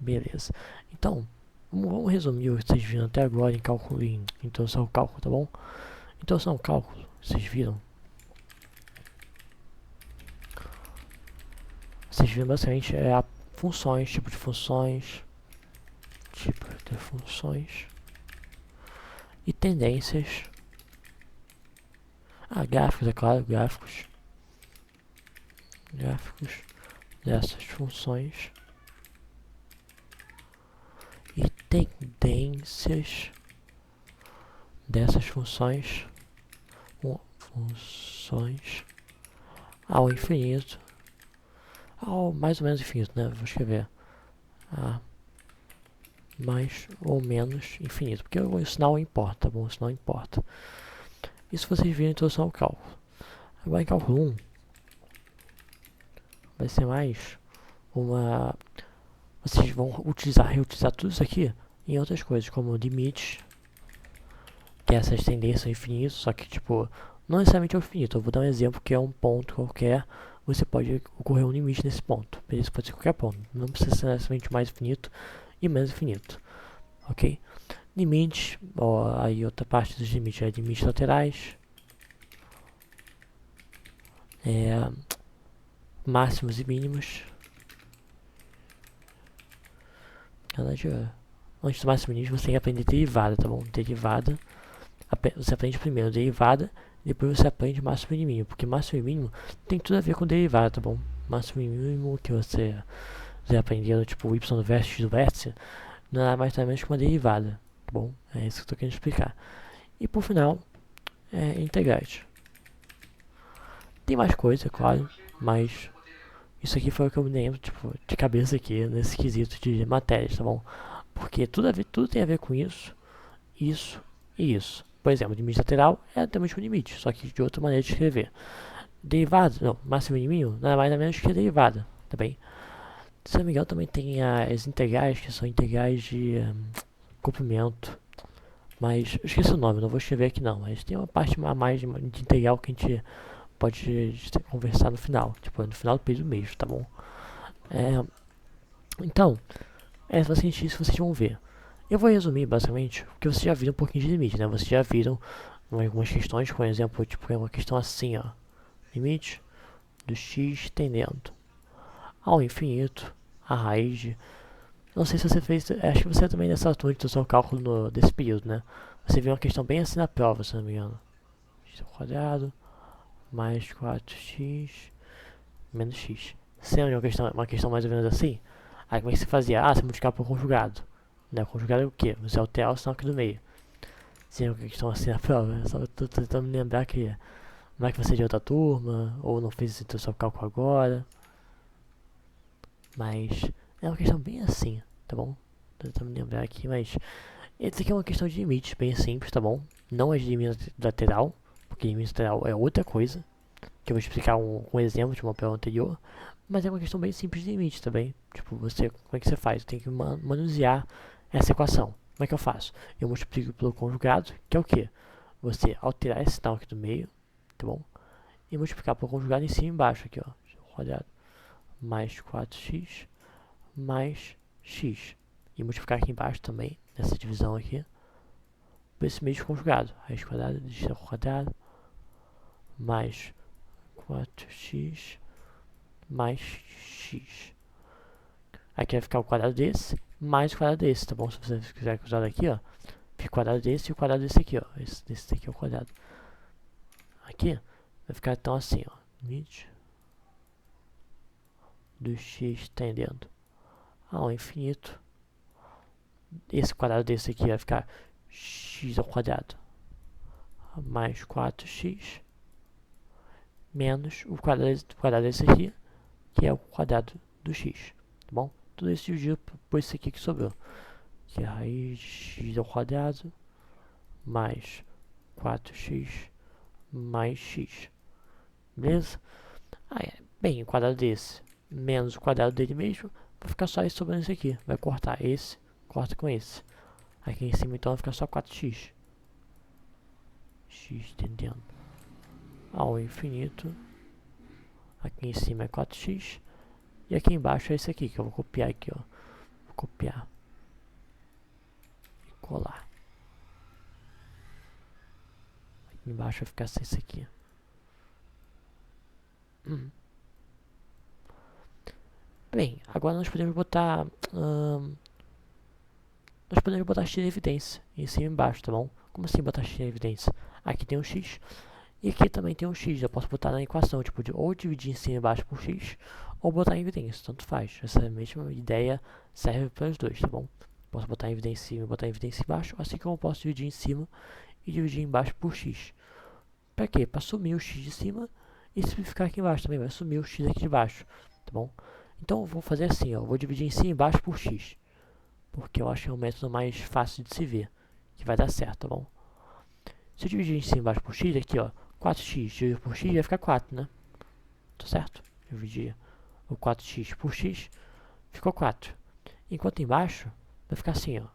Beleza. Então, vamos resumir o que vocês viram até agora em cálculo, em introdução ao cálculo, tá bom? Introdução ao cálculo, vocês viram? Vocês viram basicamente funções, tipo de funções, e tendências. Gráficos, é claro, gráficos dessas funções e tendências dessas funções ao infinito, ao mais ou menos infinito, né? Vou escrever mais ou menos infinito, porque o sinal importa, tá bom? O sinal importa. Isso vocês viram em introdução ao cálculo. Agora em cálculo 1 vai ser mais uma... Vocês vão reutilizar tudo isso aqui em outras coisas, como limites, que essas tendências ao infinito, só que tipo, não necessariamente ao infinito. Eu vou dar um exemplo que é um ponto qualquer, você pode ocorrer um limite nesse ponto. Isso pode ser qualquer ponto, não precisa ser necessariamente mais infinito e menos infinito, ok? Limites, aí outra parte dos limites é limites laterais, máximos e mínimos. Antes do máximo e mínimo você tem que aprender derivada, tá bom? Derivada, você aprende primeiro derivada, depois você aprende máximo e mínimo, porque máximo e mínimo tem tudo a ver com derivada, tá bom? Máximo e mínimo que você aprendeu, tipo o y do vértice do vértice, não é mais ou menos que uma derivada, tá bom? É isso que eu tô querendo explicar. E por final, integrais. Tem mais coisa, claro, mas isso aqui foi o que eu me lembro, tipo, de cabeça aqui, nesse quesito de matérias, tá bom? Porque tudo tem a ver com isso e isso. Por exemplo, limite lateral é também um limite, só que de outra maneira de escrever. Derivada, não, máximo e mínimo, nada mais nada menos que derivada, tá bem? Se não me engano, também tem as integrais, que são integrais de comprimento. Mas eu esqueci o nome, não vou escrever aqui não. Mas tem uma parte a mais de integral que a gente pode conversar no final. Tipo, no final do período mesmo, tá bom? Então, basicamente isso vocês vão ver. Eu vou resumir basicamente, porque vocês já viram um pouquinho de limite, né? Vocês já viram algumas questões, por exemplo, tipo, é uma questão assim, ó. Limite do x tendendo ao infinito, a raiz de... Não sei se você fez, acho que você também nessa altura de seu cálculo desse período, né? Você viu uma questão bem assim na prova, se não me engano. X ao quadrado mais 4x menos x. Sempre uma questão mais ou menos assim. Aí como é que você fazia? Você multiplicava por conjugado. Né? O conjugado é o quê? Você altera o sinal aqui do meio. Sempre uma questão assim na prova. Só tô tentando me lembrar que não é que você é de outra turma, ou não fez esse seu cálculo agora. Mas é uma questão bem assim, tá bom? Tô tentando me lembrar aqui, mas esse aqui é uma questão de limites, bem simples, tá bom? Não é de limite lateral, porque limite lateral é outra coisa, que eu vou explicar um exemplo de uma prova anterior, mas é uma questão bem simples de limite também. Tipo, como é que você faz? Tem que manusear essa equação. Como é que eu faço? Eu multiplico pelo conjugado, que é o quê? Você alterar esse sinal aqui do meio, tá bom? E multiplicar pelo conjugado em cima e embaixo aqui, ó. Quadrado mais 4x mais x. E multiplicar aqui embaixo também, nessa divisão aqui, por esse mesmo conjugado. Raiz quadrada de x ao quadrado mais 4x mais x. Aqui vai ficar o quadrado desse mais o quadrado desse, tá bom? Se você quiser cruzar daqui, ó, fica o quadrado desse e o quadrado desse aqui, ó. Desse aqui é o quadrado. Aqui vai ficar então assim, ó. Limite do x tendendo ao infinito. Esse quadrado desse aqui vai ficar x ao quadrado mais 4x menos o quadrado desse aqui, que é o quadrado do x, tá bom? Tudo isso dividido por isso aqui que sobrou, que é a raiz de x ao quadrado mais 4x mais x, beleza? Bem, o quadrado desse menos o quadrado dele mesmo, vai ficar só isso sobrando isso aqui, vai cortar esse, corta com esse. Aqui em cima então vai ficar só 4x, x tendendo ao infinito. Aqui em cima é 4x. E aqui embaixo é esse aqui, que eu vou copiar aqui, ó. Vou copiar e colar. Aqui embaixo vai ficar esse aqui. Bem, agora nós podemos botar X de evidência em cima e embaixo, tá bom? Como assim botar X de evidência? Aqui tem um X e aqui também tem um X. Eu posso botar na equação, tipo, ou dividir em cima e embaixo por X ou botar em evidência, tanto faz. Essa mesma ideia serve para os dois, tá bom? Posso botar em evidência em cima e botar em evidência embaixo, assim como eu posso dividir em cima e dividir embaixo por X. Para quê? Para sumir o X de cima e simplificar aqui embaixo também, vai sumir o X aqui de baixo, tá bom? Então eu vou fazer assim, ó, eu vou dividir em cima e embaixo por X, porque eu acho que é um método mais fácil de se ver, que vai dar certo, tá bom? Se eu dividir em cima e embaixo por X, aqui ó, 4x dividido por X vai ficar 4, né? Tá certo? Dividir o 4x por X, ficou 4. Enquanto embaixo, vai ficar assim, ó,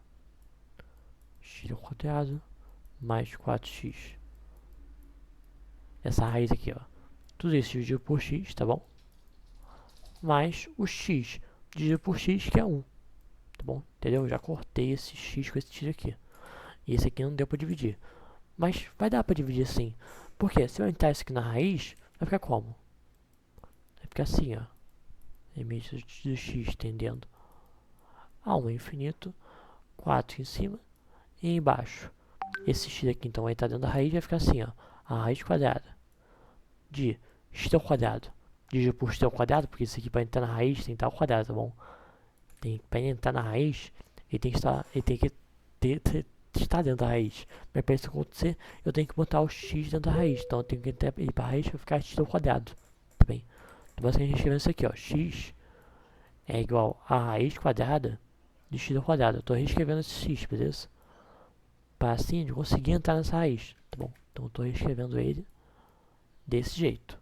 x ao quadrado mais 4x. Essa raiz aqui, ó, tudo isso dividido por X, tá bom? Mais o X dividido por X, que é 1. Tá bom? Entendeu? Eu já cortei esse X com esse X aqui. E esse aqui não deu pra dividir. Mas vai dar pra dividir sim. Por quê? Se eu entrar isso aqui na raiz, vai ficar como? Vai ficar assim, ó. Limite do X tendendo a 1 infinito. 4 em cima e embaixo. Esse X aqui então vai estar dentro da raiz, vai ficar assim, ó. A raiz quadrada de x ao quadrado dividido por x ao quadrado, porque isso aqui para entrar na raiz tem que estar ao quadrado, tá bom? Para entrar na raiz, ele tem que estar dentro da raiz. Mas para isso acontecer, eu tenho que botar o x dentro da raiz. Então eu tenho que ir para a raiz para ficar x ao quadrado. Tá bem? Então basicamente a gente escrevendo isso aqui, ó. X é igual a raiz quadrada de x ao quadrado. Eu estou reescrevendo esse x, beleza? Para assim eu conseguir entrar nessa raiz, tá bom? Então eu estou reescrevendo ele desse jeito.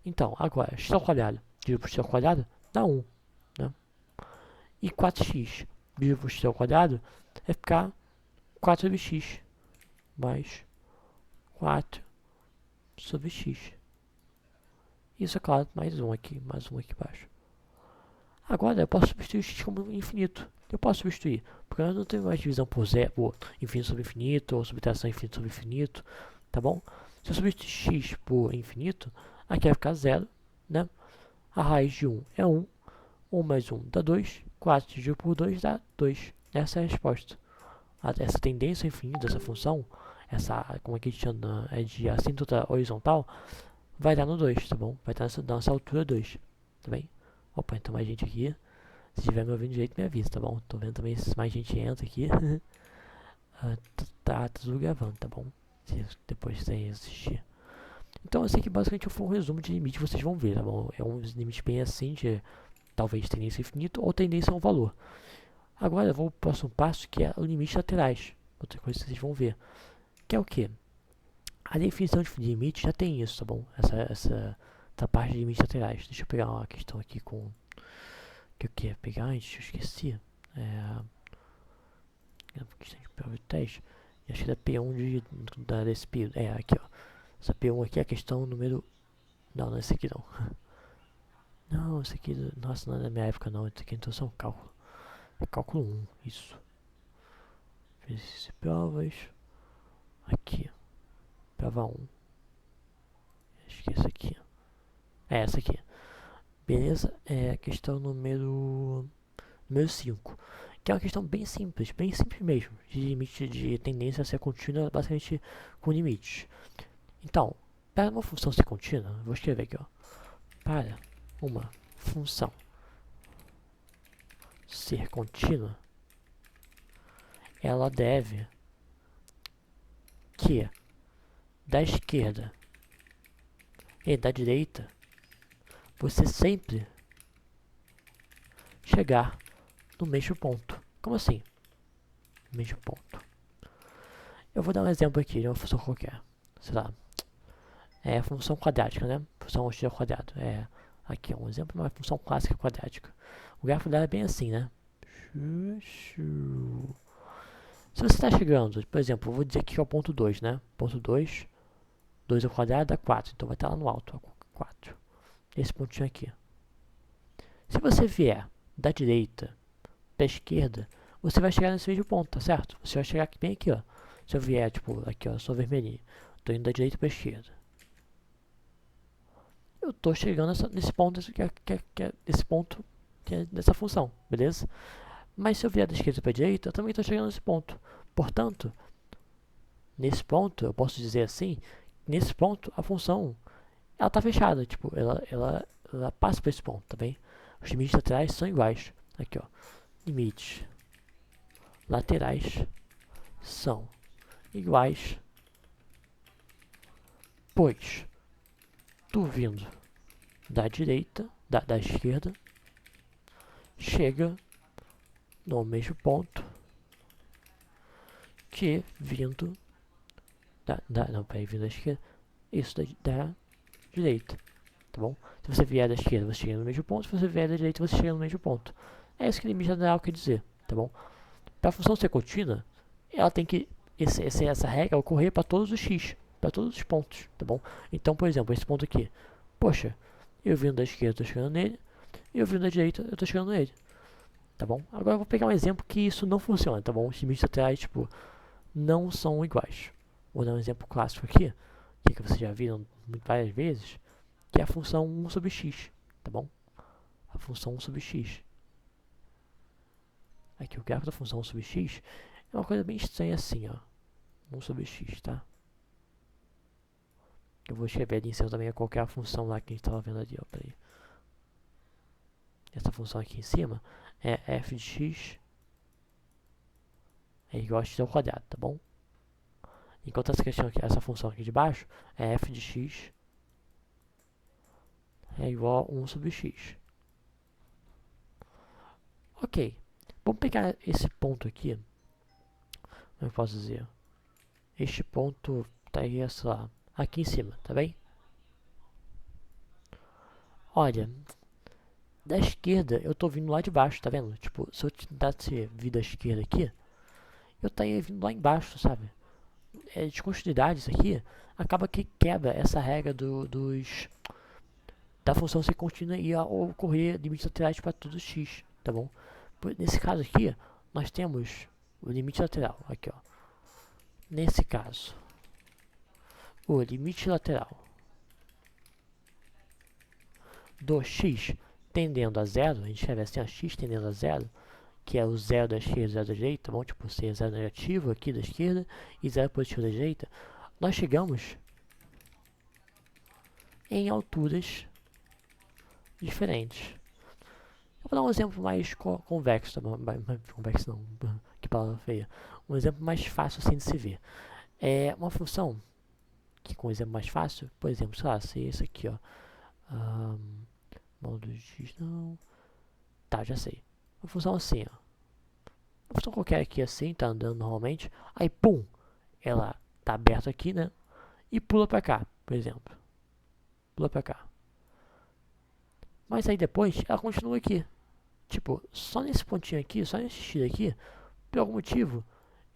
Então, agora, x ao quadrado dividido por x ao quadrado dá 1, né? E 4x dividido por x ao quadrado vai ficar 4 sobre x mais 4 sobre x. Isso é claro, mais um aqui embaixo. Agora eu posso substituir o x como infinito. Eu posso substituir, porque eu não tenho mais divisão por zero, por infinito sobre infinito, ou subtração infinito sobre infinito, tá bom? Se eu substituir x por infinito, aqui vai ficar 0, né? A raiz de 1 é 1, 1 mais 1 dá 2, 4 dividido por 2 dá 2. Essa é a resposta. Essa tendência ao infinito dessa função, como aqui a gente chama, é de assíntota horizontal, vai dar no 2, tá bom? Vai estar nessa altura 2, tá bem? Opa, então mais gente aqui. Se estiver me ouvindo direito, me avisa, tá bom? Tô vendo também se mais gente entra aqui. tá tudo gravando, tá bom? Se depois você assistir. Então, eu sei que basicamente foi um resumo de limite, vocês vão ver, tá bom? É um limite bem assim, de talvez tendência infinito ou tendência a um valor. Agora eu vou para o próximo passo, que é o limite laterais. Outra coisa que vocês vão ver. Que é o quê? A definição de limite já tem isso, tá bom? Essa parte de limites laterais. Deixa eu pegar uma questão aqui com... que eu queria pegar antes, eu esqueci. Questão de prova de teste. Acho que é da P1 desse período. Aqui, ó. Essa P1 aqui é a questão número... Não, esse aqui não. Não, esse aqui... Nossa, não é da minha época não. Esse aqui então é só um cálculo. É cálculo 1, isso. Exercício de provas. Aqui. Prova 1. Acho que é essa aqui. É essa aqui. Beleza? É a questão número 5. Que é uma questão bem simples mesmo. De limite de tendência a ser contínua, basicamente com limites. Então, para uma função ser contínua, vou escrever aqui, ó. Para uma função ser contínua, ela deve que da esquerda e da direita você sempre chegar no mesmo ponto. Como assim? Mesmo ponto. Eu vou dar um exemplo aqui de uma função qualquer. Sei lá. É a função quadrática, né? Função x ao quadrado. Aqui é um exemplo de uma função clássica quadrática. O gráfico dela é bem assim, né? Se você está chegando, por exemplo, eu vou dizer aqui que é o ponto 2, né? Ponto 2, 2 ao quadrado dá 4. Então vai estar lá no alto, ó, 4. Esse pontinho aqui. Se você vier da direita para a esquerda, você vai chegar nesse mesmo ponto, tá certo? Você vai chegar bem aqui, ó. Se eu vier, tipo, aqui, ó, sou vermelhinho. Tô indo da direita para a esquerda. Eu tô chegando nesse ponto, esse ponto que é dessa função, beleza? Mas se eu vier da esquerda para a direita, eu também tô chegando nesse ponto. Portanto, nesse ponto, eu posso dizer assim, nesse ponto, a função, ela tá fechada, tipo, ela passa por esse ponto, tá bem? Os limites laterais são iguais. Aqui, ó. Limites laterais são iguais, pois tu vindo da direita, da esquerda, chega no mesmo ponto que vindo não, peraí, vindo da esquerda, isso da direita, tá bom? Se você vier da esquerda, você chega no mesmo ponto, se você vier da direita, você chega no mesmo ponto. É isso que o limite lateral quer dizer, tá bom? Para a função ser contínua, ela tem que essa regra ocorrer para todos os x, para todos os pontos, tá bom? Então, por exemplo, esse ponto aqui, poxa, eu vindo da esquerda, estou chegando nele, e eu vindo da direita, eu estou chegando nele, tá bom? Agora eu vou pegar um exemplo que isso não funciona, tá bom? Os limites laterais, tipo, não são iguais. Vou dar um exemplo clássico aqui, que vocês já viram várias vezes, que é a função 1 sobre x, tá bom? A função 1 sobre x. Aqui o gráfico da função 1 sobre x é uma coisa bem estranha assim, ó. 1 sobre x, tá? Eu vou escrever ali em cima também qualquer função lá que a gente estava vendo ali, ó. Peraí. Essa função aqui em cima é f de x é igual a x ao quadrado, tá bom? Enquanto essa função aqui de baixo é f de x é igual a 1 sobre x. Ok. Vamos pegar esse ponto aqui. Como eu posso dizer? Este ponto tá aí, sei lá, aqui em cima, tá bem? Olha, da esquerda eu tô vindo lá de baixo, tá vendo? Tipo, se eu tentasse vir da esquerda aqui, eu estaria vindo lá embaixo, sabe? É descontinuidade isso aqui, acaba que quebra essa regra da função ser contínua e ocorrer limites laterais para todos os x, tá bom? Nesse caso aqui, nós temos o limite lateral, aqui ó. Nesse caso, o limite lateral do x tendendo a zero, a gente escreve assim, a x tendendo a zero, que é o zero da esquerda e zero da direita, tá bom? Tipo, ser zero negativo aqui da esquerda e zero positivo da direita, nós chegamos em alturas diferentes. Eu vou dar um exemplo mais convexo, tá bom? Convexo não, que palavra feia. Um exemplo mais fácil assim de se ver. É uma função que com um exemplo mais fácil, por exemplo, sei lá, se esse aqui, ó. Modo x não. Tá, já sei. Uma função assim, ó. Uma função qualquer aqui assim, tá andando normalmente. Aí, pum! Ela tá aberta aqui, né? E pula pra cá, por exemplo. Pula pra cá. Mas aí depois, ela continua aqui. Tipo, só nesse pontinho aqui, só nesse x aqui, por algum motivo,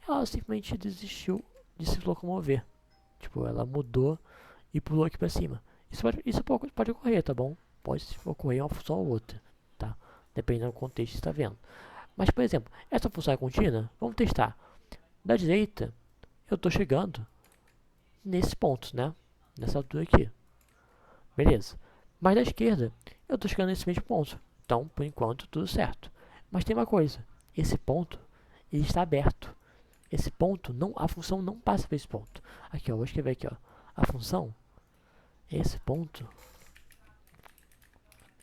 ela simplesmente desistiu de se locomover. Tipo, ela mudou e pulou aqui pra cima. Isso pode ocorrer, tá bom? Pode ocorrer uma função ou outra, tá? Dependendo do contexto que você está vendo. Mas, por exemplo, essa função é contínua? Vamos testar. Da direita, eu estou chegando nesse ponto, né? Nessa altura aqui. Beleza. Mas da esquerda, eu estou chegando nesse mesmo ponto. Então, por enquanto, tudo certo. Mas tem uma coisa. Esse ponto, ele está aberto. Esse ponto, a função não passa por esse ponto. Aqui, ó, vou escrever aqui, ó. A função, esse ponto,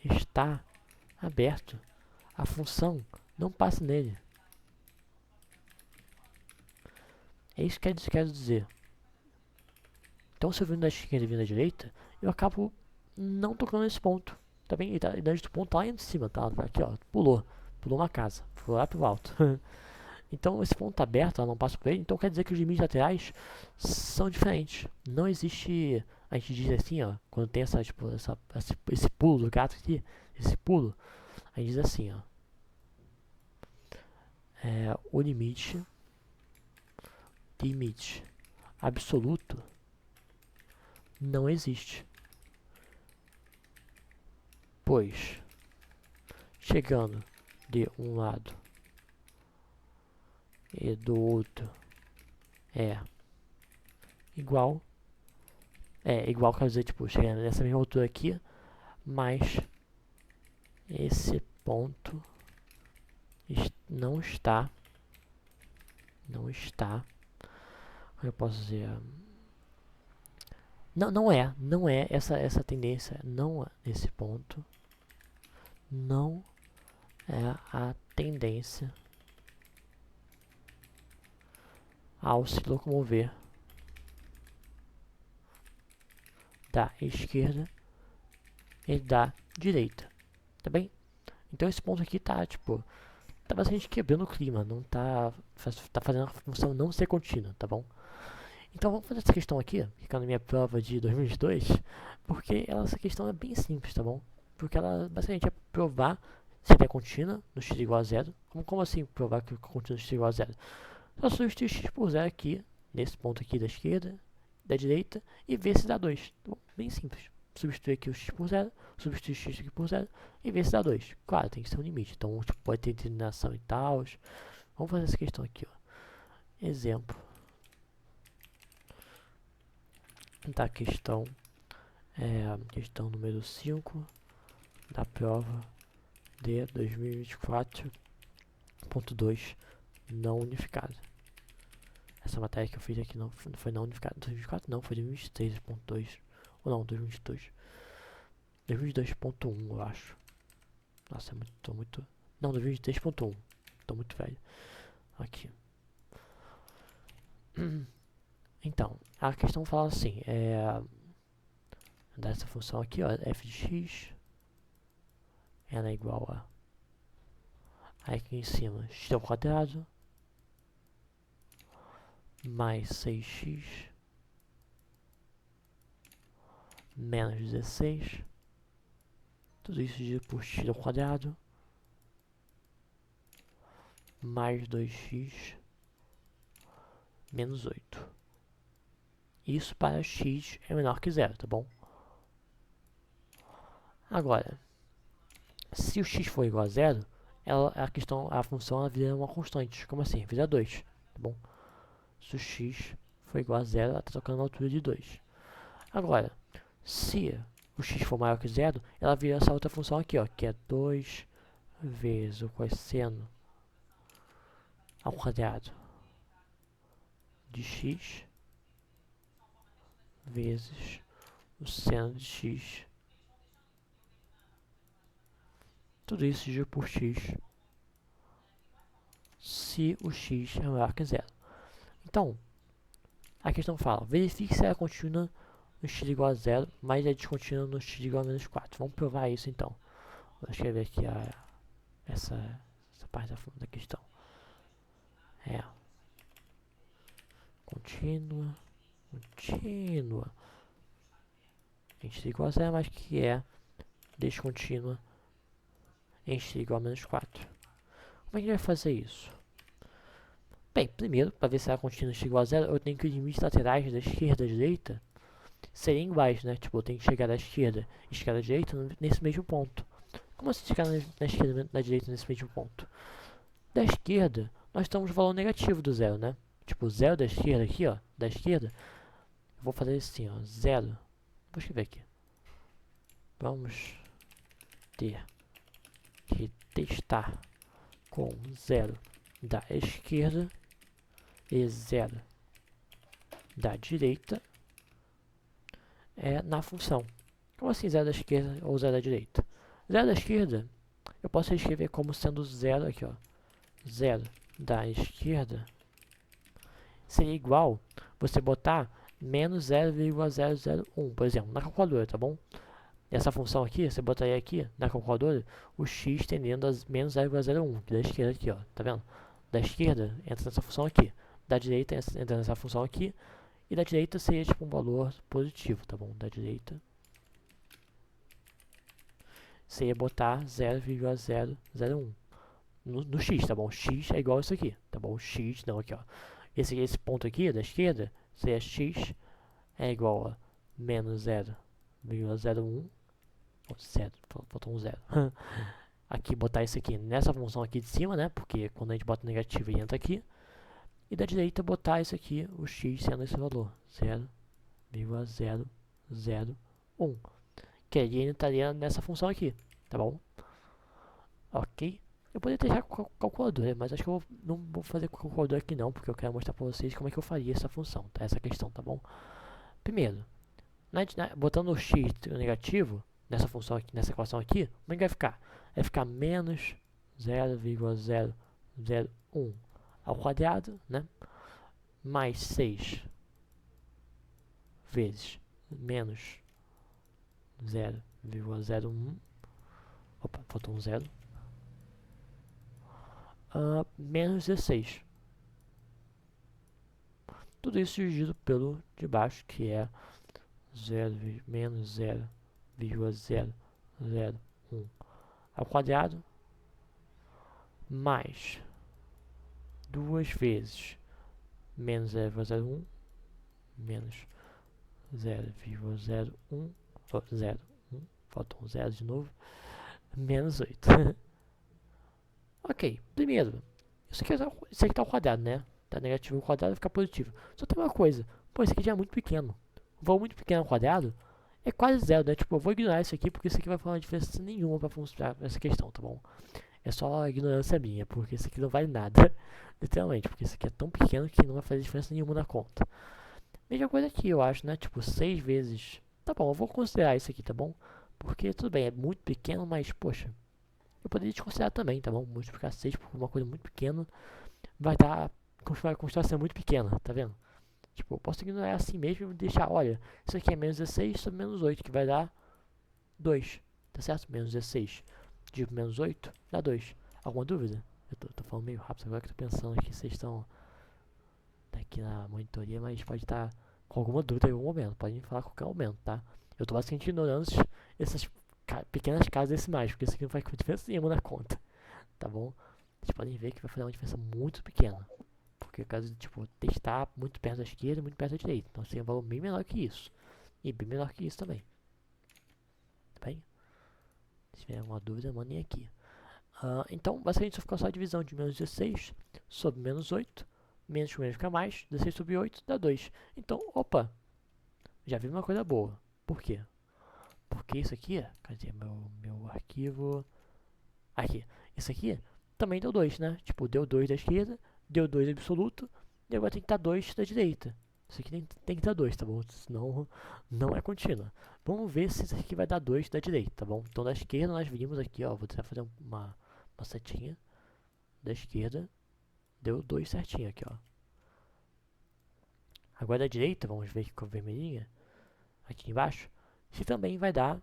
está aberto. A função não passa nele. É isso que eu quero dizer. Então, se eu vindo da esquerda e vindo da direita, eu acabo não tocando nesse ponto. Tá bem? E dentro do ponto tá lá em cima, tá? Aqui, ó. Pulou uma casa. Foi lá pro alto. Então, esse ponto tá aberto, ela não passa por ele. Então, quer dizer que os limites laterais são diferentes. Não existe... A gente diz assim, ó. Quando tem tipo, esse pulo do gato aqui. Esse pulo. A gente diz assim, ó. O limite absoluto não existe. Pois, chegando de um lado e do outro é igual. É igual, quer dizer, tipo, chegando nessa mesma altura aqui, mas esse ponto não está, como eu posso dizer, não é essa tendência, não é esse ponto, não é a tendência ao se locomover da esquerda e da direita, tá bem? Então esse ponto aqui tá, tipo, tá bastante quebrando o clima, não tá fazendo a função não ser contínua, tá bom? Então vamos fazer essa questão aqui, que caiu na minha prova de 2022, porque essa questão é bem simples, tá bom? Porque ela basicamente é provar se ela é contínua no x igual a zero. Como assim provar que é contínua no x igual a zero? Só substituir x por zero aqui, nesse ponto aqui da esquerda, da direita, e ver se dá 2. Tá bom? Bem simples. Substituir aqui o x por zero, substituir x aqui por zero, e ver se dá 2. Claro, tem que ser um limite, então tipo, pode ter determinação e tal. Vamos fazer essa questão aqui, ó. Exemplo da questão, questão número 5 da prova de 2024.2 não unificada. Essa matéria que eu fiz aqui não foi não unificada. 2024 não, foi 2023.2 ou não, 2022. 2022.1 eu acho. Nossa, tô muito... Não, 2023.1. Tô muito velho. Aqui. Então, a questão fala assim, dessa função aqui, ó, f de x, ela é igual a, aí aqui em cima, x ao quadrado, mais 6x, menos 16, tudo isso dividido por x ao quadrado, mais 2x, menos 8. Isso para x é menor que zero, tá bom? Agora, se o x for igual a zero, a função ela vira uma constante. Como assim? Vira 2, tá bom? Se o x for igual a zero, ela está tocando na altura de 2. Agora, se o x for maior que zero, ela vira essa outra função aqui, ó, que é 2 vezes o cosseno ao quadrado de x vezes o seno de x. Tudo isso dividido por x se o x é maior que zero. Então, a questão fala, verifique se ela é contínua no x igual a zero, mas é descontínua no x igual a menos 4. Vamos provar isso então. Vou escrever aqui essa parte da questão. É contínua em x igual a zero, mas que é descontínua em x igual a menos 4. Como é que a gente vai fazer isso? Bem, primeiro, para ver se ela é contínua em x igual a zero, eu tenho que os limites laterais da esquerda e da direita serem iguais, né? Tipo, eu tenho que chegar da esquerda e chegar da direita nesse mesmo ponto. Como assim chegar na esquerda e na direita nesse mesmo ponto? Da esquerda, nós temos o valor negativo do zero, né? Tipo, zero da esquerda aqui, ó, da esquerda, eu vou fazer assim, ó, zero. Vou escrever aqui. Vamos ter que testar com zero da esquerda e zero da direita na função. Como assim zero da esquerda ou zero da direita? Zero da esquerda, eu posso escrever como sendo zero aqui, ó. Zero da esquerda seria igual você botar menos 0,001, por exemplo, na calculadora, tá bom? Essa função aqui, você botaria aqui na calculadora o x tendendo a menos 0,01, que da esquerda aqui, ó, tá vendo? Da esquerda entra nessa função aqui, da direita entra nessa função aqui, e da direita seria tipo um valor positivo, tá bom? Da direita seria botar 0,001 no x, tá bom? X é igual a isso aqui, tá bom? X, não, aqui, ó. Esse ponto aqui da esquerda seria x é igual a menos 0,01. Zero, faltou um zero. Aqui, botar isso aqui nessa função aqui de cima, né? Porque quando a gente bota negativo, ele entra aqui. E da direita botar isso aqui, o x sendo esse valor, 0,001. Que aí ele estaria nessa função aqui, tá bom? Ok. Eu poderia ter já com calculadora, mas acho que eu não vou fazer com calculadora aqui não, porque eu quero mostrar pra vocês como é que eu faria essa função, tá? Essa questão, tá bom? Primeiro, botando o x negativo nessa função aqui, nessa equação aqui, como é que vai ficar? Vai ficar menos 0,001 ao quadrado, né? Mais 6 vezes menos 0,01. Opa, faltou um zero. Menos 16. Tudo isso dividido pelo de baixo, que é 0, menos 0,001 ao quadrado, mais 2 vezes menos 0,01, menos 0,01, 0,1, faltou um zero de novo, menos 8. Ok, primeiro, isso aqui tá ao quadrado, né? Tá negativo ao quadrado, vai ficar positivo. Só tem uma coisa, pô, isso aqui já é muito pequeno. O valor muito pequeno ao quadrado é quase zero, né? Tipo, eu vou ignorar isso aqui porque isso aqui vai fazer uma diferença nenhuma pra funcionar essa questão, tá bom? É só ignorância minha, porque isso aqui não vale nada, literalmente, porque isso aqui é tão pequeno que não vai fazer diferença nenhuma na conta. Mesma coisa aqui, eu acho, né? Tipo, 6 vezes... Tá bom, eu vou considerar isso aqui, tá bom? Porque, tudo bem, é muito pequeno, mas, poxa, eu poderia desconsiderar também, tá bom? Multiplicar 6 por uma coisa muito pequena vai dar... Vai continuar sendo muito pequena, tá vendo? Tipo, eu posso ignorar assim mesmo e deixar, olha, isso aqui é menos 16 sobre menos 8, que vai dar 2, tá certo? Menos 16 dividido menos 8 dá 2. Alguma dúvida? Eu tô falando meio rápido agora que eu tô pensando que vocês estão aqui na monitoria, mas pode estar com alguma dúvida em algum momento, pode me falar a qualquer momento, tá? Eu tô basicamente ignorando essas pequenas casas decimais, porque isso aqui não faz diferença nenhuma na conta, tá bom? Vocês podem ver que vai fazer uma diferença muito pequena. Porque caso, tipo, testar muito perto da esquerda e muito perto da direita. Então seria um valor bem menor que isso. E bem menor que isso também. Tá bem? Se tiver alguma dúvida, mandem aqui. Então, basicamente, só ficou só a divisão de menos 16 sobre menos 8. Menos com menos fica mais. 16 sobre 8 dá 2. Então, opa! Já vi uma coisa boa. Por quê? Porque isso aqui, cadê meu arquivo? Aqui. Isso aqui também deu 2, né? Tipo, deu 2 da esquerda, deu 2 absoluto, e agora tem que estar 2 da direita. Isso aqui tem que dar 2, tá bom? Senão não é contínua. Vamos ver se isso aqui vai dar 2 da direita, tá bom? Então da esquerda nós vimos aqui, ó, vou tentar fazer uma setinha. Da esquerda, deu 2 certinho aqui, ó. Agora da direita, vamos ver aqui com a vermelhinha, aqui embaixo, se também vai dar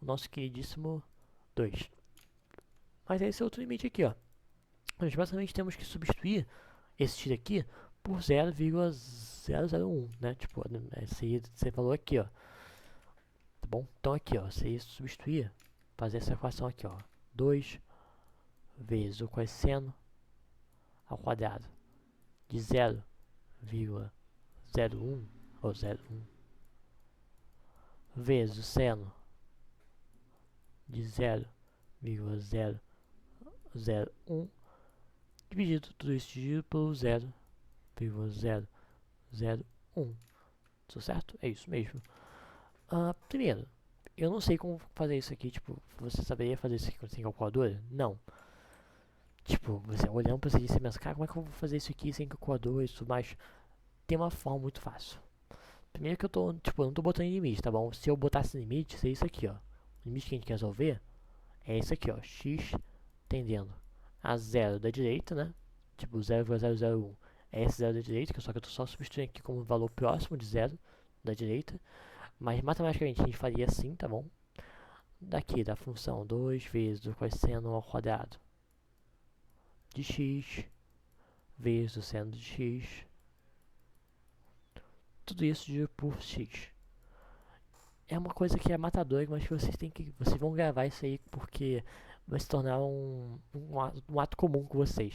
o nosso queridíssimo 2. Mas esse é outro limite aqui, ó. Nós basicamente temos que substituir esse x aqui por 0,001, né? Tipo, esse valor aqui, ó. Tá bom? Então aqui, ó, você substituir, fazer essa equação aqui, ó. 2 vezes o cosseno ao quadrado de 0,01 ou 0,1 vezes o seno de 0,001 dividido tudo isso dividido pelo 0,001. Tudo certo? É isso mesmo. Primeiro, eu não sei como fazer isso aqui. Tipo, você saberia fazer isso aqui sem calculadora? Não. Tipo, você olhando pra isso e você pensa, cara, como é que eu vou fazer isso aqui sem calculadora e tudo mais? Tem uma forma muito fácil. Primeiro que eu tô, tipo, eu não tô botando limite, tá bom? Se eu botasse limite, seria isso aqui, ó. O limite que a gente quer resolver é isso aqui, ó. X tendendo a 0 da direita, né? Tipo, 0,001 é esse 0 da direita, só que eu tô só substituindo aqui como valor próximo de 0 da direita. Mas matematicamente a gente faria assim, tá bom? Daqui da função 2 vezes o cosseno ao quadrado de x vezes o seno de x. Tudo isso dividido por x. É uma coisa que é matadora, mas que vocês vão gravar isso aí porque vai se tornar um ato comum com vocês.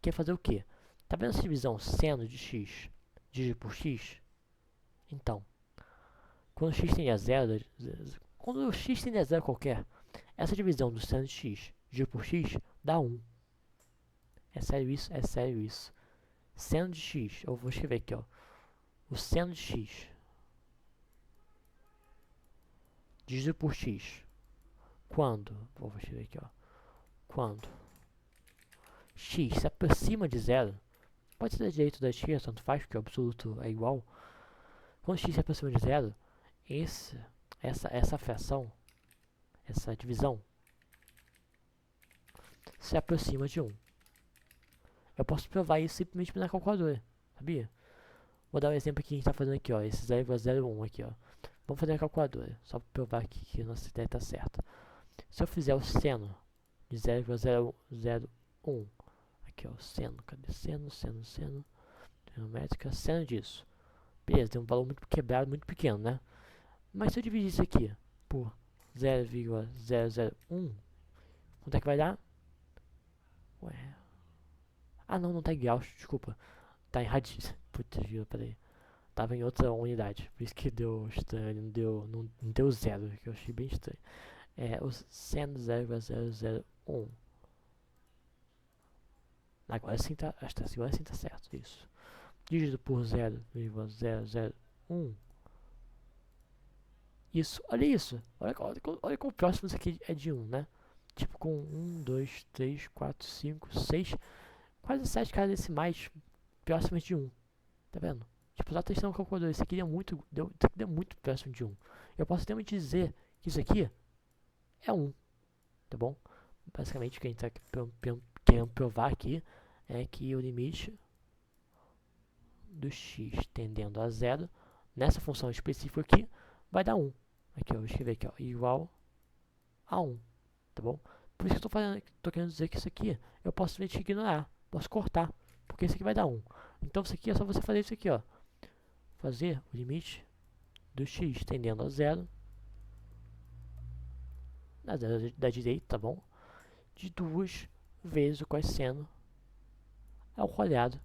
Que é fazer o quê? Tá vendo essa divisão seno de x dividido por x? Então, quando x tende a zero, quando o x tende a zero qualquer, essa divisão do seno de x dividido por x dá 1. É sério isso? É sério isso. Seno de x, eu vou escrever aqui, ó. O seno de x dividido por x. Quando, vou escrever aqui, ó. Quando x se aproxima de zero, pode ser da direita ou da esquerda, tanto faz, porque o absoluto é igual. Quando x se aproxima de zero, essa fração, essa divisão, se aproxima de 1. Eu posso provar isso simplesmente na calculadora, sabia? Vou dar um exemplo que a gente está fazendo aqui, ó, esse 0,01 aqui, ó. Vamos fazer na calculadora, só para provar que a nossa ideia está certa. Se eu fizer o seno de 0,001, aqui ó, seno, cadê seno, geométrica, seno disso. Beleza, tem um valor muito quebrado, muito pequeno, né? Mas se eu dividir isso aqui por 0,001, quanto é que vai dar? Ué. Ah, não tá igual, desculpa. Tá em radício. Putz, peraí. Tava em outra unidade, por isso que deu estranho, não deu zero, que eu achei bem estranho. É o seno 0,001. Agora sim tá, agora sim tá certo, isso. Dividido por 0,001. Isso, olha isso. Olha como próximo isso aqui é de 1, né? Tipo com 1, 2, 3, 4, 5, 6, quase 7 casas decimais próximas de 1. Tá vendo? Tipo, só testando o calculador, isso aqui deu muito próximo de 1. Eu posso até dizer que isso aqui é 1, tá bom? Basicamente o que a gente está querendo provar aqui é que o limite do x tendendo a zero, nessa função específica aqui, vai dar 1. Aqui, eu vou escrever aqui, ó, igual a 1, tá bom? Por isso que eu estou querendo dizer que isso aqui eu posso simplesmente ignorar, posso cortar, porque isso aqui vai dar 1. Então isso aqui é só você fazer isso aqui, ó. Fazer o limite do x tendendo a zero, na zero da direita, tá bom? De 2 vezes o cosseno ao quadrado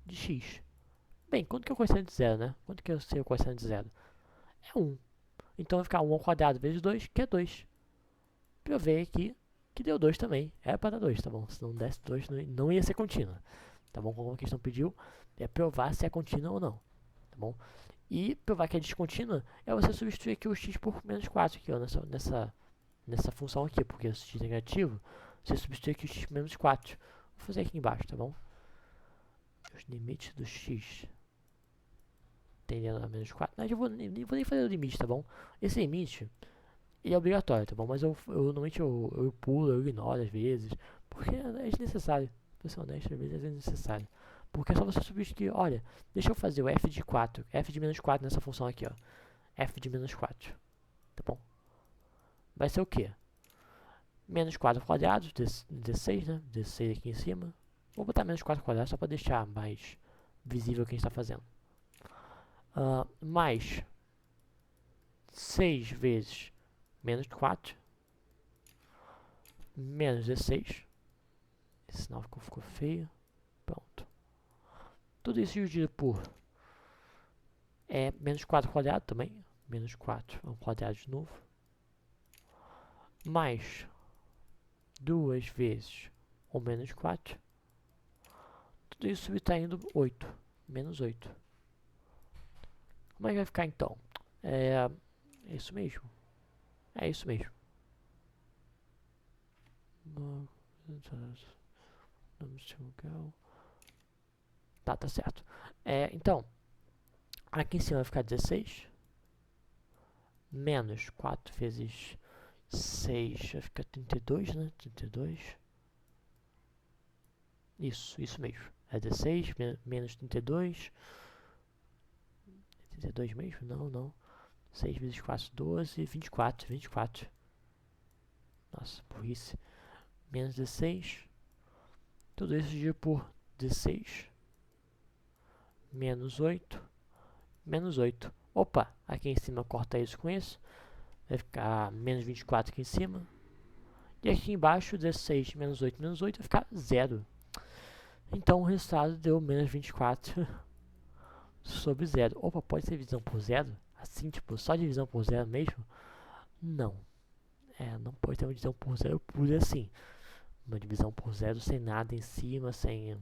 de x. Bem, quanto que é o cosseno de zero, né? Quanto que é o cosseno de zero? É 1. Então vai ficar 1 ao quadrado vezes 2, que é 2. Provei aqui que deu 2 também. Era para dar 2, tá bom? Se não desse 2, não ia ser contínua. Tá bom? Como a questão pediu, é provar se é contínua ou não. Tá bom? E provar que é descontínua é você substituir aqui o x por menos 4 aqui, ó, nessa função aqui, porque se x é negativo, você substitui aqui o x por menos 4. Vou fazer aqui embaixo, tá bom? Os limites do x tendendo a menos 4. Mas eu vou nem fazer o limite, tá bom? Esse limite, ele é obrigatório, tá bom? Mas normalmente eu pulo, eu ignoro às vezes, porque é desnecessário. Pra ser honesto, às vezes é desnecessário. Porque é só você substituir, olha, deixa eu fazer o f de 4, f de menos 4 nessa função aqui, ó. F de menos 4, tá bom? Vai ser o quê? Menos 4 quadrados, 16, né? 16 aqui em cima. Vou botar menos 4 quadrados só para deixar mais visível o que a gente está fazendo. Mais 6 vezes menos 4, menos 16. Esse sinal ficou feio. Pronto. Tudo isso dividido por menos 4 quadrado também. Menos 4 ao quadrado de novo. Mais 2 vezes o menos 4. Tudo isso subtraindo 8. Menos 8. Como é que vai ficar então? É isso mesmo. É isso mesmo. Tá certo. Então, aqui em cima vai ficar 16. Menos 4 vezes 6 vai ficar 32, né? 32. Isso mesmo. É 16 menos 32. 32 mesmo? Não. 6 vezes 4, 12. 24. Nossa, burrice. Menos 16. Tudo isso dividido por 16. Menos 8. Menos 8. Opa, aqui em cima corta isso com isso. Vai ficar menos 24 aqui em cima. E aqui embaixo, 16 menos 8 vai ficar 0. Então o resultado deu menos 24 sobre 0. Opa, pode ser divisão por 0? Assim, tipo, só divisão por 0 mesmo? Não. Não pode ter uma divisão por 0 pura assim. Uma divisão por 0 sem nada em cima, sem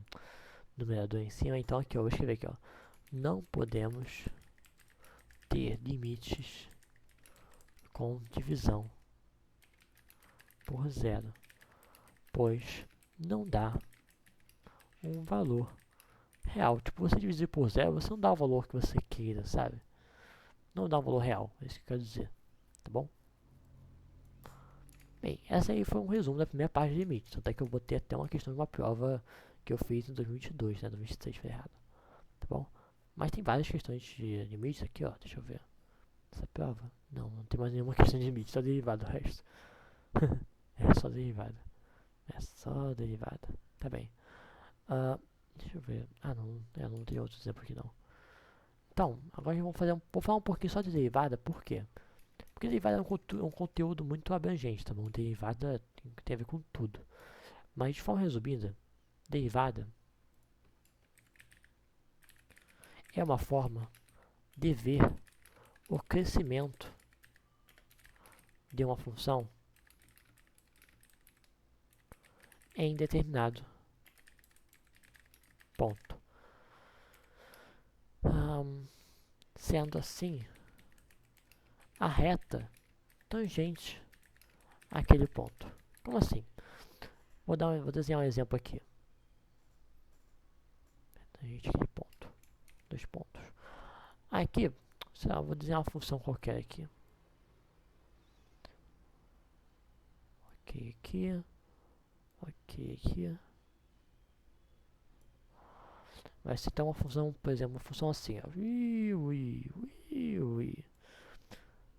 numerador em cima. Então aqui, eu vou escrever aqui, ó. Não podemos ter limites com divisão por zero, pois não dá um valor real. Tipo, você dividir por zero, você não dá o valor que você queira, sabe? Não dá um valor real, é isso que eu quero dizer, tá bom? Bem, essa aí foi um resumo da primeira parte de limites. Até que eu botei até uma questão de uma prova que eu fiz em 2022, né? 2023 foi errado, tá bom? Mas tem várias questões de limites aqui, ó. Deixa eu ver. Essa prova? Não, não tem mais nenhuma questão de limite, só derivada o resto. É só derivada. É só derivada. Tá bem. Deixa eu ver. Não tem outro exemplo aqui não. Então, agora vou falar um pouquinho só de derivada, por quê? Porque derivada é um conteúdo muito abrangente, tá bom? Derivada tem a ver com tudo. Mas de forma resumida, derivada é uma forma de ver o crescimento de uma função em determinado ponto. Sendo assim, a reta tangente àquele ponto. Como assim? Vou desenhar um exemplo aqui. Tangente àquele ponto. 2 pontos. Aqui, sei lá, vou desenhar uma função qualquer aqui. Ok, aqui. Ok, aqui. Vai ser então uma função, por exemplo, uma função assim, ó.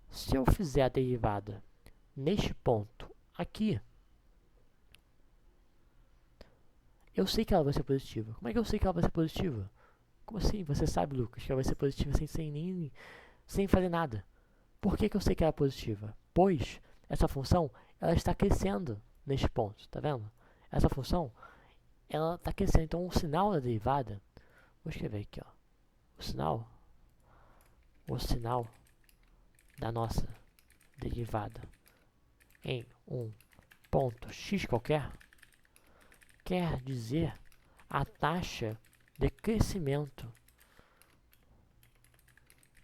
Se eu fizer a derivada neste ponto aqui, eu sei que ela vai ser positiva. Como é que eu sei que ela vai ser positiva? Como assim? Você sabe, Lucas, que ela vai ser positiva sem fazer nada. Por que eu sei que ela é positiva? Pois essa função ela está crescendo neste ponto, tá vendo? Essa função ela está crescendo, então o sinal da derivada, vou escrever aqui, ó, o sinal da nossa derivada em um ponto x qualquer quer dizer a taxa de crescimento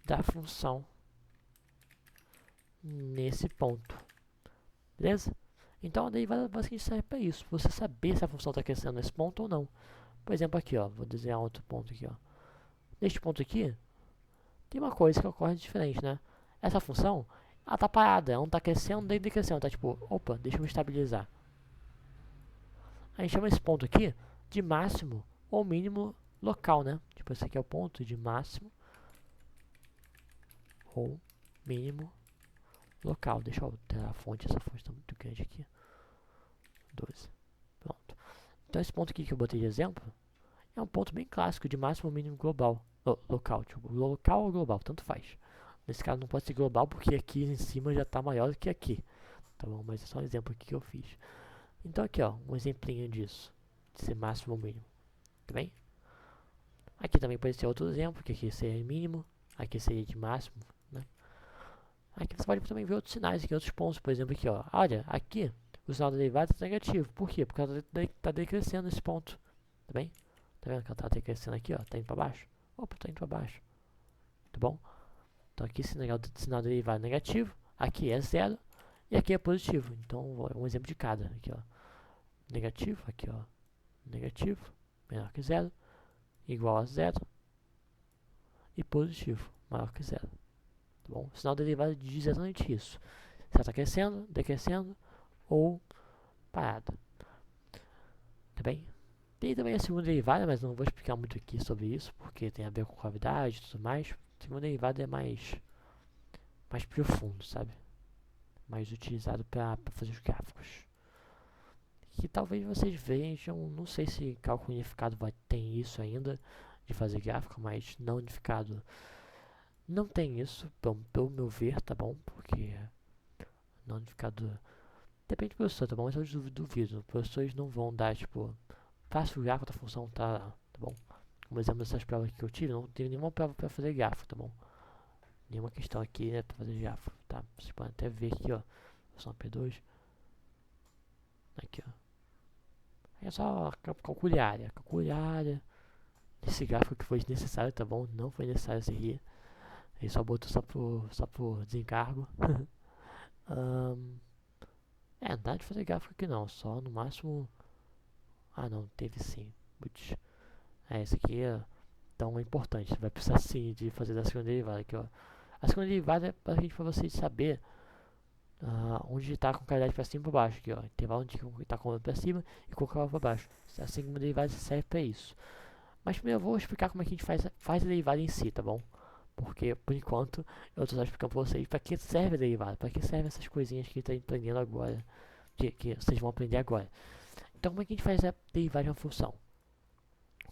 da função nesse ponto, beleza? Então a derivada basicamente serve para isso, você saber se a função está crescendo nesse ponto ou não. Por exemplo, aqui, ó, vou desenhar outro ponto aqui, ó. Neste ponto aqui, tem uma coisa que ocorre diferente, né? Essa função, ela tá parada, ela não tá crescendo nem decrescendo, tá tipo, opa, deixa eu me estabilizar. A gente chama esse ponto aqui de máximo ou mínimo local, né? Tipo, esse aqui é o ponto de máximo ou mínimo local. Deixa eu alterar a fonte, essa fonte tá muito grande aqui. 12. Pronto. Então esse ponto aqui que eu botei de exemplo é um ponto bem clássico de máximo ou mínimo global. Local, tipo, local ou global, tanto faz. Nesse caso não pode ser global porque aqui em cima já está maior do que aqui. Tá bom? Mas é só um exemplo aqui que eu fiz. Então aqui, ó, um exemplinho disso. De ser máximo ou mínimo. Tá bem? Aqui também pode ser outro exemplo, que aqui seria mínimo. Aqui seria de máximo, né? Aqui você pode também ver outros sinais, aqui outros pontos. Por exemplo, aqui, ó. Olha, aqui o sinal da derivada está negativo. Por quê? Porque ela está decrescendo esse ponto. Tá bem? Tá vendo que ela está decrescendo aqui, ó? Tá indo para baixo. Opa, tá indo para baixo. Tá bom? Então aqui sinal da derivada é negativo. Aqui é zero. E aqui é positivo. Então, um exemplo de cada. Aqui, ó. Negativo. Aqui, ó. Negativo. Menor que zero. Igual a zero. E positivo. Maior que zero. Tá bom? O sinal da derivada diz exatamente isso. Se ela está crescendo, decrescendo ou parada. Tá bem? Tem também a segunda derivada, mas não vou explicar muito aqui sobre isso, porque tem a ver com gravidade e tudo mais. A segunda derivada é mais profundo, sabe? Mais utilizado para fazer os gráficos. Que talvez vocês vejam, não sei se cálculo unificado tem isso ainda, de fazer gráfico, mas não unificado não tem isso, pelo meu ver, tá bom? Porque não unificado depende do professor, tá bom? Mas eu duvido, os professores não vão dar, tipo, faça o gráfico da função, tá bom? Como exemplo dessas provas que eu tive, não tive nenhuma prova para fazer gráfico, tá bom? Nenhuma questão aqui, né, para fazer gráfico, tá? Vocês podem até ver aqui, ó, função P2. Aqui, ó. É só calcule a área, Esse gráfico que foi desnecessário, tá bom? Não foi necessário esse aqui. Ele só botou só por desencargo. Não dá de fazer gráfico aqui não, só no máximo... Ah não, teve sim. Putz. Esse aqui então é importante, você vai precisar sim de fazer da segunda derivada aqui, ó. A segunda derivada é para vocês saber onde está com qualidade para cima e para baixo aqui, ó. Intervalo onde está com para cima e com para baixo. A segunda derivada serve para isso. Mas primeiro eu vou explicar como é que a gente faz a derivada em si, tá bom? Porque, por enquanto, eu estou só explicando para vocês para que serve a derivada, para que servem essas coisinhas que estão aprendendo agora, que vocês vão aprender agora. Então, como é que a gente faz a derivada de uma função?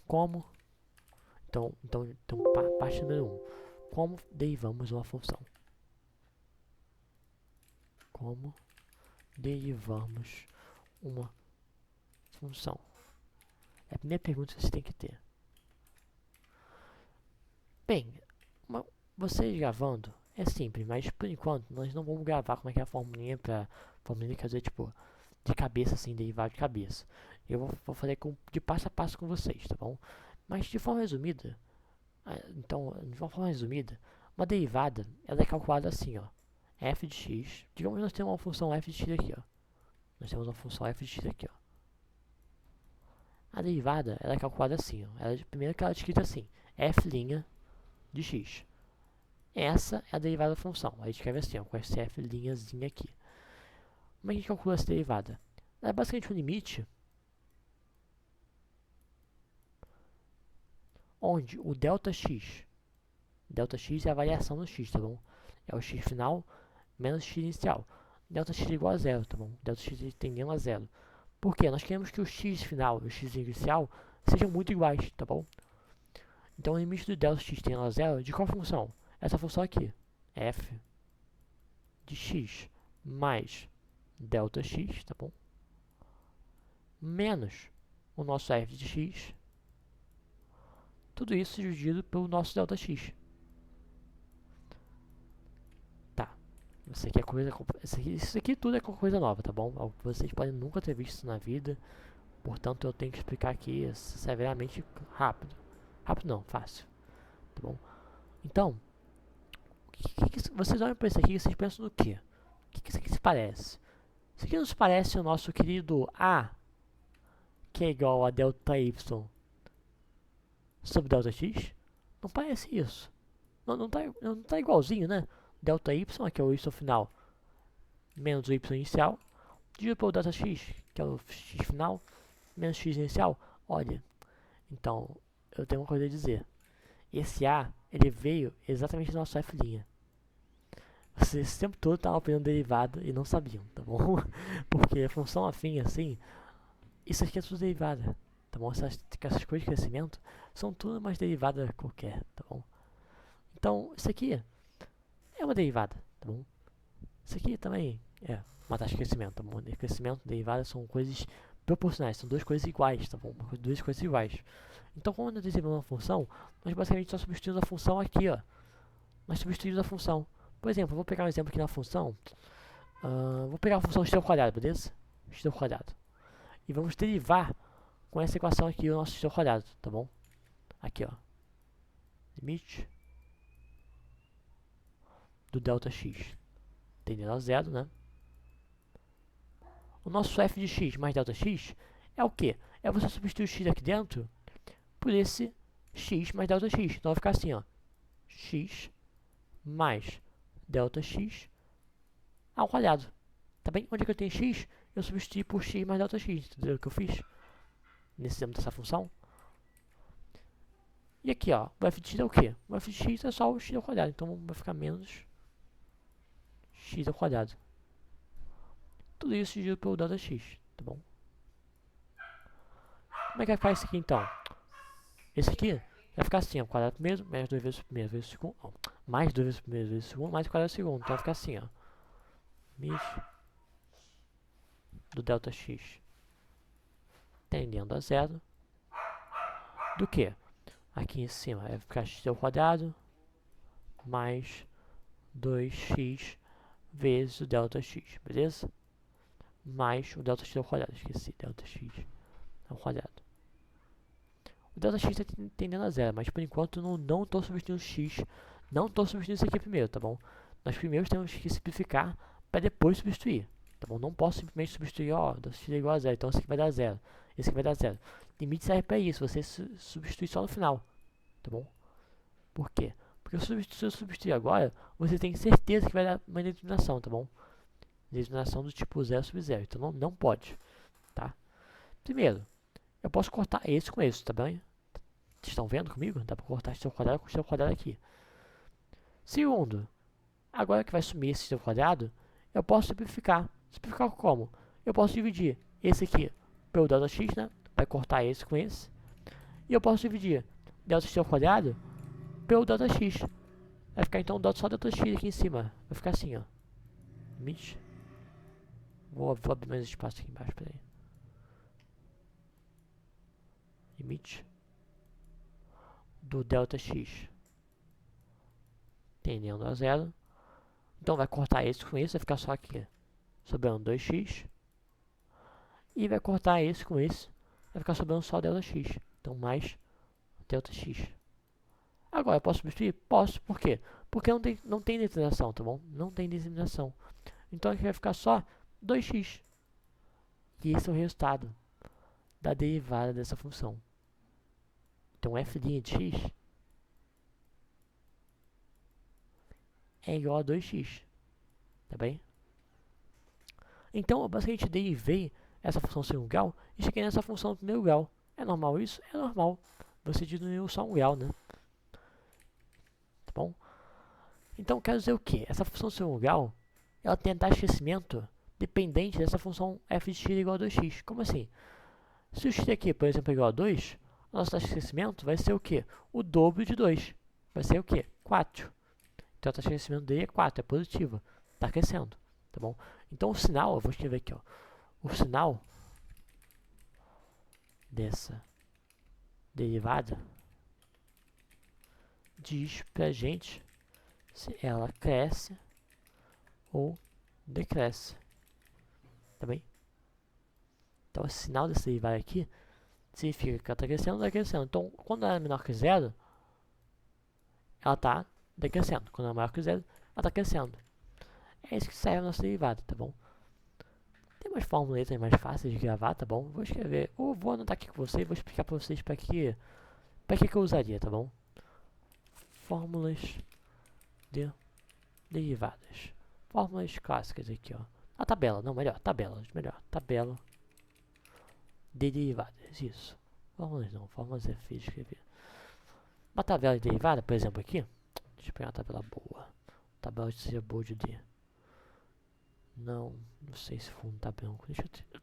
Como? Então parte número 1. Como derivamos uma função? Como derivamos uma função? É a primeira pergunta que você tem que ter. Bem, vocês gravando é simples, mas por enquanto nós não vamos gravar como é que é a formulinha para formulinha quer dizer tipo de cabeça assim, derivado de cabeça. Eu vou fazer de passo a passo com vocês, tá bom? Mas de forma resumida, uma derivada ela é calculada assim, ó. F de x, digamos que nós temos uma função f de x aqui, ó. Nós temos uma função f de x aqui, ó. A derivada ela é calculada assim, ó. Primeiro que ela é escrita assim, f' de x. Essa é a derivada da função. A gente escreve assim, ó, com esse f' aqui. Como é que a gente calcula essa derivada? Ela é basicamente um limite onde o ΔX é a variação do x, tá bom? É o x final menos x inicial. ΔX é igual a zero, tá bom? ΔX tendendo a zero. Por quê? Nós queremos que o x final e o x inicial sejam muito iguais, tá bom? Então o limite do ΔX tendendo a zero de qual função? Essa função aqui, f de x mais ΔX, tá bom? Menos o nosso f de x, tudo isso dividido pelo nosso ΔX. Tá, isso aqui tudo é coisa nova, tá bom? Vocês podem nunca ter visto isso na vida, portanto eu tenho que explicar aqui severamente rápido. Rápido não, fácil, tá bom? Então, vocês olham para isso aqui e vocês pensam no quê? O que isso aqui se parece? Isso aqui nos parece o nosso querido A, que é igual a ΔY sobre ΔX? Não parece isso. Não tá igualzinho, né? ΔY, que é o y final, menos o y inicial, dividido pelo ΔX, que é o x final, menos x inicial. Olha, então, eu tenho uma coisa a dizer. Esse A, ele veio exatamente do nosso f'. Vocês esse tempo todo estavam aprendendo derivada e não sabiam, tá bom? Porque a função afim, assim, isso aqui é tudo derivada, tá bom? Essas coisas de crescimento são tudo mais derivada qualquer, tá bom? Então, isso aqui é uma derivada, tá bom? Isso aqui também é uma taxa de crescimento, tá bom? Crescimento e derivada são coisas proporcionais, são duas coisas iguais, tá bom? Duas coisas iguais. Então, quando nós derivamos uma função, nós basicamente só substituímos a função aqui, ó. Nós substituímos a função. Por exemplo, eu vou pegar um exemplo aqui na função. Vou pegar a função x ao quadrado, beleza? X ao quadrado. E vamos derivar com essa equação aqui o nosso x ao quadrado, tá bom? Aqui, ó. Limite do ΔX tendendo a zero, né? O nosso f de x mais ΔX é o quê? É você substituir o x aqui dentro por esse x mais ΔX. Então vai ficar assim, ó. X mais ΔX ao quadrado. Tá bem? Onde é que eu tenho x, eu substituí por x mais ΔX. Entendeu o que eu fiz? Nesse exemplo dessa função. E aqui, ó, o f de x é o quê? O f de x é só o x ao quadrado. Então vai ficar menos x ao quadrado. Tudo isso dividido pelo ΔX, tá bom? Como é que vai ficar isso aqui, então? Esse aqui vai ficar assim, ó, quadrado primeiro, menos 2 vezes o primeiro vezes o segundo, ó, mais 2 vezes o primeiro vezes o segundo, mais o quadrado segundo. Então vai ficar assim, ó. Limite do ΔX tendendo a zero do que? Aqui em cima vai ficar x ao quadrado mais 2x vezes o ΔX, beleza? Mais o ΔX ao quadrado, esqueci, ΔX ao quadrado. O delta x está tendendo a zero, mas por enquanto não estou substituindo x, não estou substituindo isso aqui primeiro, tá bom? Nós primeiro temos que simplificar para depois substituir, tá bom? Não posso simplesmente substituir, ó, delta x é igual a zero, então esse aqui vai dar zero, esse aqui vai dar zero. Limite serve para isso, você substitui só no final, tá bom? Por quê? Porque se eu substituir agora, você tem certeza que vai dar uma determinação, tá bom? Determinação do tipo 0 sobre 0, então não pode, tá? Primeiro, eu posso cortar esse com esse, tá bem? Vocês estão vendo comigo? Dá para cortar esse quadrado com esse quadrado aqui. Segundo, agora que vai sumir esse quadrado, eu posso simplificar. Simplificar como? Eu posso dividir esse aqui pelo delta x, né? Vai cortar esse com esse. E eu posso dividir delta x ao quadrado pelo delta x. Vai ficar então só delta x aqui em cima. Vai ficar assim, ó. Limite. Vou abrir mais espaço aqui embaixo, peraí. Limite do delta x tendendo a zero. Então vai cortar esse com esse, vai ficar só aqui sobrando 2x. E vai cortar esse com esse, vai ficar sobrando só delta x. Então mais delta x. Agora eu posso substituir? Posso, por quê? Porque não tem determinação, tá bom? Não tem determinação. Então aqui vai ficar só 2x. E esse é o resultado da derivada dessa função. Então f' de x é igual a 2x, tá bem? Então eu basicamente derivei essa função em segundo grau e cheguei nessa função no primeiro grau. É normal isso? É normal. Você diminuiu só um grau, né? Tá bom? Então quer dizer o quê? Essa função em segundo grau, ela tem a taxa de crescimento dependente dessa função f de x igual a 2x. Como assim? Se o x aqui, por exemplo, é igual a 2, a nossa taxa de crescimento vai ser o quê? O dobro de 2. Vai ser o quê? 4. Então a taxa de crescimento dele é 4, é positiva. Está crescendo, tá bom? Então o sinal, eu vou escrever aqui, ó. O sinal dessa derivada diz pra gente se ela cresce ou decresce, tá bem? Então o sinal dessa derivada aqui significa que ela está crescendo ou decrescendo. Então quando ela é menor que zero, ela está decrescendo. Quando ela é maior que zero, ela está crescendo. É isso que serve a nossa derivada, tá bom? Tem umas fórmulas mais fáceis de gravar, tá bom? Vou escrever, ou vou anotar aqui com você e vou explicar para vocês para que eu usaria, tá bom? Fórmulas de derivadas. Fórmulas clássicas aqui, ó. A tabela, não, melhor. Tabela de derivadas, isso. Fórmulas não, fórmulas é feio de escrever. Uma tabela de derivada, por exemplo, aqui. Deixa eu pegar uma tabela boa. Tabela de seja boa de D. Não sei se o fundo tá branco. Deixa eu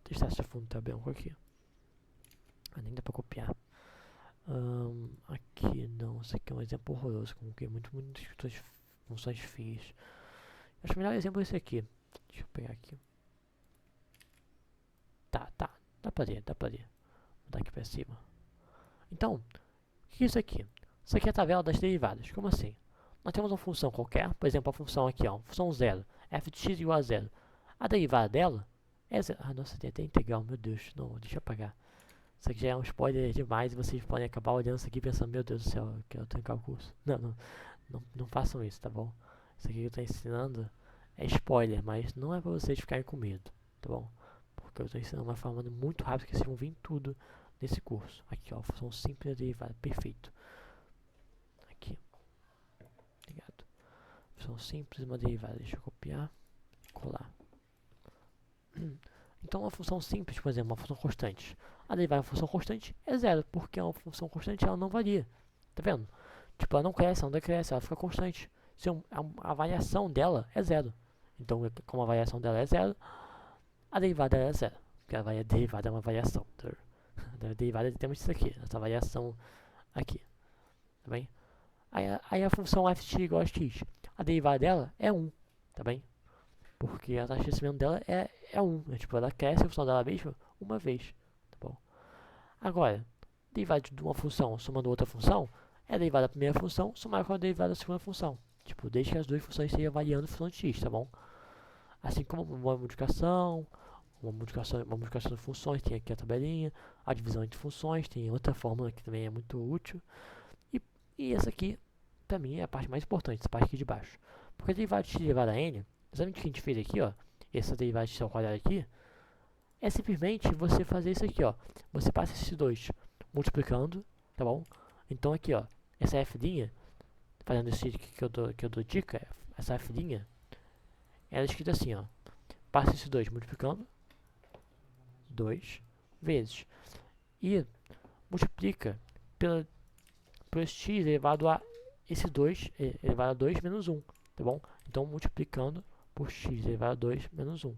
testar se o fundo tá branco aqui. Nem dá pra copiar. Aqui não, isso aqui é um exemplo horroroso, com muitas funções feias. Acho que o melhor exemplo é esse aqui. Deixa eu pegar aqui. Tá, dá pra ler. Vou dar aqui pra cima. Então, o que é isso aqui? Isso aqui é a tabela das derivadas. Como assim? Nós temos uma função qualquer, por exemplo, a função aqui, ó, função 0, f de x igual a 0. A derivada dela é 0. Ah, nossa, tem até integral, meu Deus. Não, deixa eu apagar. Isso aqui já é um spoiler demais e vocês podem acabar olhando isso aqui pensando, meu Deus do céu, eu quero trancar o curso. Não façam isso, tá bom? Isso aqui que eu estou ensinando é spoiler, mas não é para vocês ficarem com medo, tá bom? Porque eu estou ensinando uma forma muito rápida que vocês vão ver em tudo nesse curso. Aqui, ó, função simples da derivada, perfeito. Aqui. Obrigado. Função simples, uma derivada, deixa eu copiar e colar. Então, uma função simples, por exemplo, uma função constante. A derivada de uma função constante é zero, porque uma função constante ela não varia. Tá vendo? Tipo, ela não cresce, ela não decresce, ela fica constante. Se a variação dela é zero. Então, como a variação dela é zero, a derivada é zero. Porque a derivada é uma variação. A derivada temos isso aqui, essa variação aqui. Tá bem? Aí a função f de x igual a x. A derivada dela é 1. Tá bem? Porque a taxa de crescimento dela é 1. Tipo, ela cresce a função dela mesma uma vez. Tá bom? Agora, derivada de uma função somando outra função é a derivada da primeira função somada com a derivada da segunda função. Tipo, desde que as duas funções estejam variando a função de x, tá bom? Assim como uma multiplicação, uma multiplicação de funções, tem aqui a tabelinha, a divisão entre funções, tem outra fórmula que também é muito útil. E essa aqui, pra mim, é a parte mais importante, essa parte aqui de baixo. Porque a derivada de x elevado a n, exatamente o que a gente fez aqui, ó, essa derivada de x ao quadrado aqui, é simplesmente você fazer isso aqui, ó. Você passa esses dois multiplicando, tá bom? Então aqui, ó, essa f', fazendo isso que eu dou dica, essa f', ela é escrita assim, ó. Passa esses dois multiplicando 2 vezes. E multiplica pelo x elevado a esse 2 elevado a 2 menos 1, tá bom? Então, multiplicando por x elevado a 2 menos 1.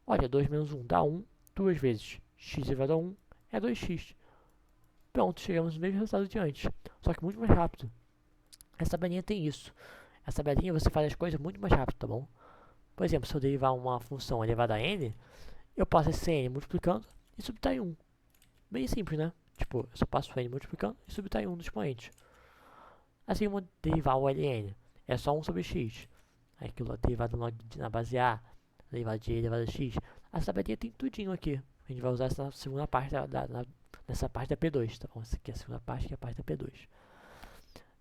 Olha, 2 menos 1 dá 1, 2 vezes x elevado a 1 é 2x. Pronto, chegamos no mesmo resultado de antes, só que muito mais rápido. Essa tabelinha tem isso. Essa tabelinha você faz as coisas muito mais rápido, tá bom? Por exemplo, se eu derivar uma função elevada a n, eu passo esse n multiplicando e subtrai 1. Bem simples, né? Tipo, eu só passo o n multiplicando e subtrai 1 no expoente. Assim, eu vou derivar o ln. É só 1 sobre x. Aquilo, derivado na base A, derivado de e elevado a x. Essa tabelinha tem tudinho aqui. A gente vai usar essa segunda parte nessa parte da P2, tá bom? Essa aqui é a segunda parte, que é a parte da P2.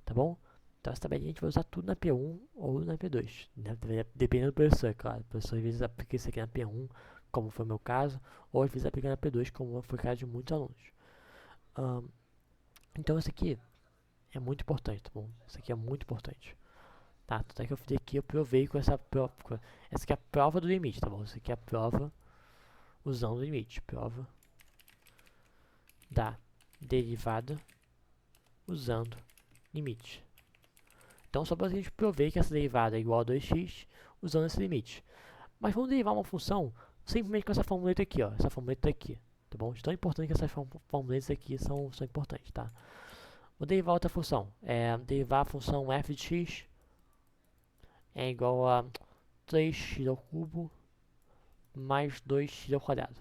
Tá bom? Então essa tabelinha a gente vai usar tudo na P1 ou na P2. Dependendo do professor, claro. O professor às vezes aplica isso aqui na P1, como foi o meu caso, ou às vezes aplica na P2, como foi o caso de muitos alunos. Então isso aqui é muito importante, tá bom? Isso aqui é muito importante. Tá, até que eu fiz aqui, eu provei com essa prova. Essa aqui é a prova do limite, tá bom? Essa aqui é a prova usando o limite. Prova da derivada usando limite. Então, só para a gente prover que essa derivada é igual a 2x usando esse limite. Mas vamos derivar uma função simplesmente com essa formuleta aqui, ó. Essa formuleta aqui, tá bom? De tão importante que essas formuletas aqui são importantes, tá? Vou derivar outra função. Derivar a função f de x é igual a 3x ao cubo mais 2x ao quadrado.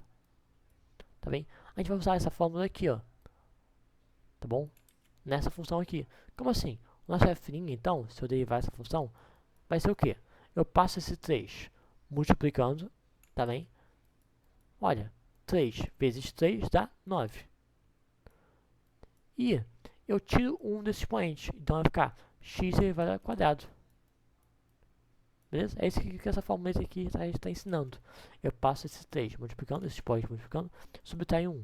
Tá bem? A gente vai usar essa fórmula aqui, ó. Tá bom? Nessa função aqui. Como assim? O nosso f', então, se eu derivar essa função, vai ser o quê? Eu passo esse 3 multiplicando, tá bem? Olha, 3 vezes 3 dá 9. E eu tiro 1 desse expoente, então vai ficar x elevado ao quadrado. Beleza? É isso que essa fórmula aqui está ensinando. Eu passo esses 3 multiplicando, esses expoentes multiplicando, subtrai 1.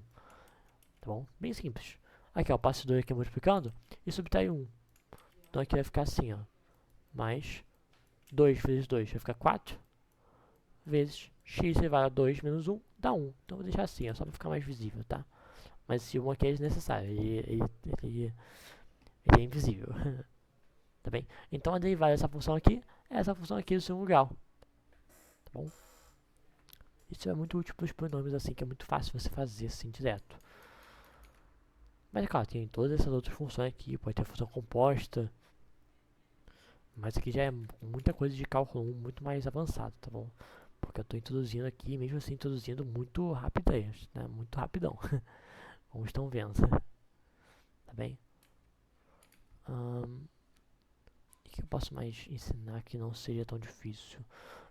Tá bom? Bem simples. Aqui, ó, eu passo 2 aqui multiplicando e subtrai 1. Então aqui vai ficar assim, ó. Mais 2 vezes 2 vai ficar 4. Vezes x elevado a 2 menos 1 dá 1. Então vou deixar assim, ó, só para ficar mais visível, tá? Mas esse 1 aqui é desnecessário. Ele é invisível. Tá bem? Então a derivada dessa função aqui é essa função aqui do segundo grau. Tá bom? Isso é muito útil para os polinômios assim, que é muito fácil você fazer assim direto. Mas, claro, tem todas essas outras funções aqui. Pode ter função composta. Mas aqui já é muita coisa de cálculo 1 muito mais avançado, tá bom? Porque eu estou introduzindo aqui, mesmo assim, introduzindo muito rapidez, né? Muito rapidão. Como estão vendo. Tá bem? O que eu posso mais ensinar que não seja tão difícil?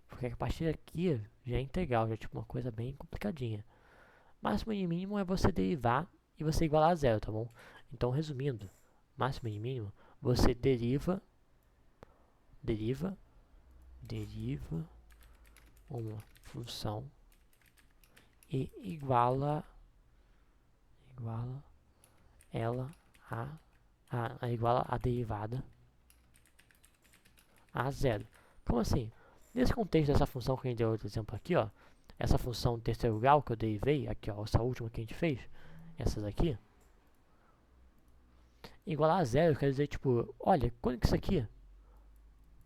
Porque a partir daqui já é integral, já é tipo uma coisa bem complicadinha. Máximo e mínimo é você derivar e você igualar a zero, tá bom? Então, resumindo, máximo e mínimo, você deriva uma função e iguala ela iguala a derivada a zero. Como assim? Nesse contexto dessa função que a gente deu outro exemplo aqui, ó, essa função de terceiro grau que eu derivei, aqui ó, essa última que a gente fez, essa daqui, igualar a zero quer dizer, tipo, olha, quando que isso aqui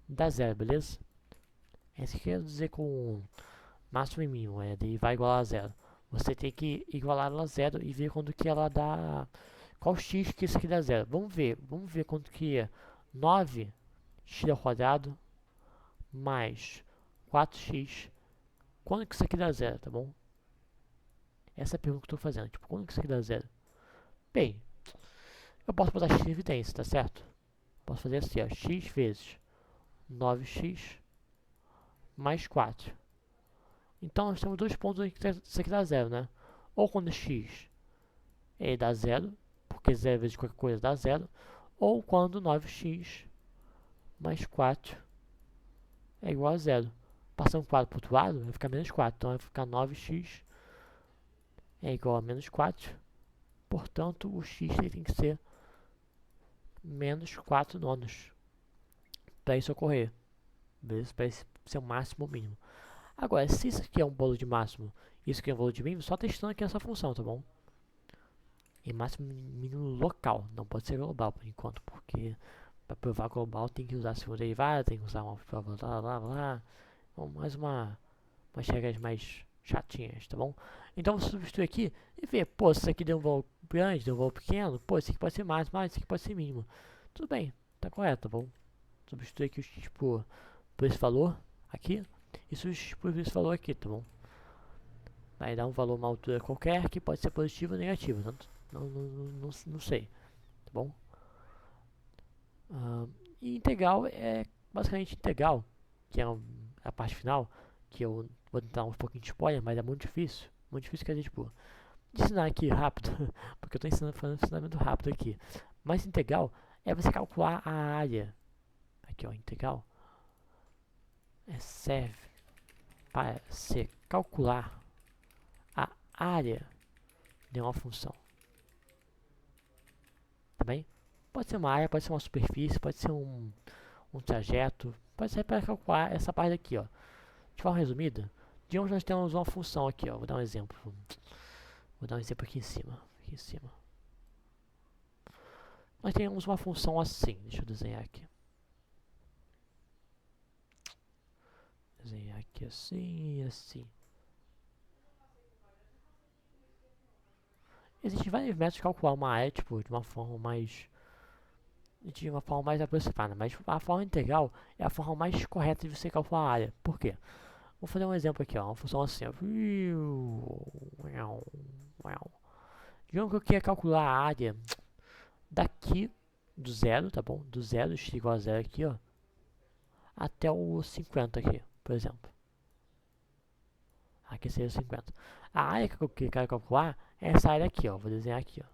dá zero, beleza? Isso quer dizer com máximo e mínimo, derivar igual a zero. Você tem que igualar ela a zero e ver quando que ela dá, qual x que isso aqui dá zero. Vamos ver quanto que é 9x ao quadrado mais 4x, quando que isso aqui dá zero, tá bom? Essa é a pergunta que eu estou fazendo, tipo, quando que isso aqui dá zero? Bem, eu posso botar x em evidência, tá certo? Posso fazer assim, ó, x vezes 9x mais 4. Então nós temos dois pontos aqui que isso aqui dá zero, né? Ou quando x dá zero, porque 0 vezes qualquer coisa dá zero, ou quando 9x mais 4 é igual a zero. Passando 4 para o outro lado, vai ficar menos 4. Então vai ficar 9x é igual a menos 4. Portanto, o x tem que ser menos 4 nonos para isso ocorrer. Beleza? Para esse ser o máximo ou mínimo. Agora, se isso aqui é um bolo de máximo e isso aqui é um bolo de mínimo, só testando aqui essa função, tá bom? E máximo e mínimo local, não pode ser global por enquanto, porque para provar global tem que usar a segunda derivada, tem que usar uma prova blá blá blá. Então, mais umas regras mais chatinhas, tá bom? Então você substitui aqui e vê, pô, se isso aqui deu um valor grande, deu um valor pequeno, pô, isso aqui pode ser máximo, mas isso aqui pode ser mínimo. Tudo bem, tá correto, tá bom? Substitui aqui o x por esse valor aqui e substitui por esse valor aqui, tá bom? Vai dar um valor, uma altura qualquer, que pode ser positivo ou negativo, não sei, tá bom? E integral é basicamente integral, que é a parte final, que eu vou tentar um pouquinho de spoiler, mas é muito difícil que a gente, tipo, de ensinar aqui rápido, porque eu estou fazendo ensinamento rápido aqui. Mas integral é você calcular a área. Aqui, ó, integral serve para você calcular a área de uma função. Tá bem? Pode ser uma área, pode ser uma superfície, pode ser um trajeto, pode ser para calcular essa parte aqui, ó. De forma resumida, digamos que nós temos uma função aqui, ó. Vou dar um exemplo. Vou dar um exemplo aqui em cima. Nós temos uma função assim. Deixa eu desenhar aqui. Desenhar aqui assim e assim. Existem vários métodos de calcular uma área, tipo, de uma forma mais aproximada, mas a forma integral é a forma mais correta de você calcular a área. Por quê? Vou fazer um exemplo aqui, ó, uma função assim, ó. Digamos que eu queira calcular a área daqui do zero, tá bom? Do zero, x igual a zero aqui, ó, até o 50 aqui, por exemplo. Aqui seria 50. A área que eu quero calcular é essa área aqui, ó. Vou desenhar aqui, ó.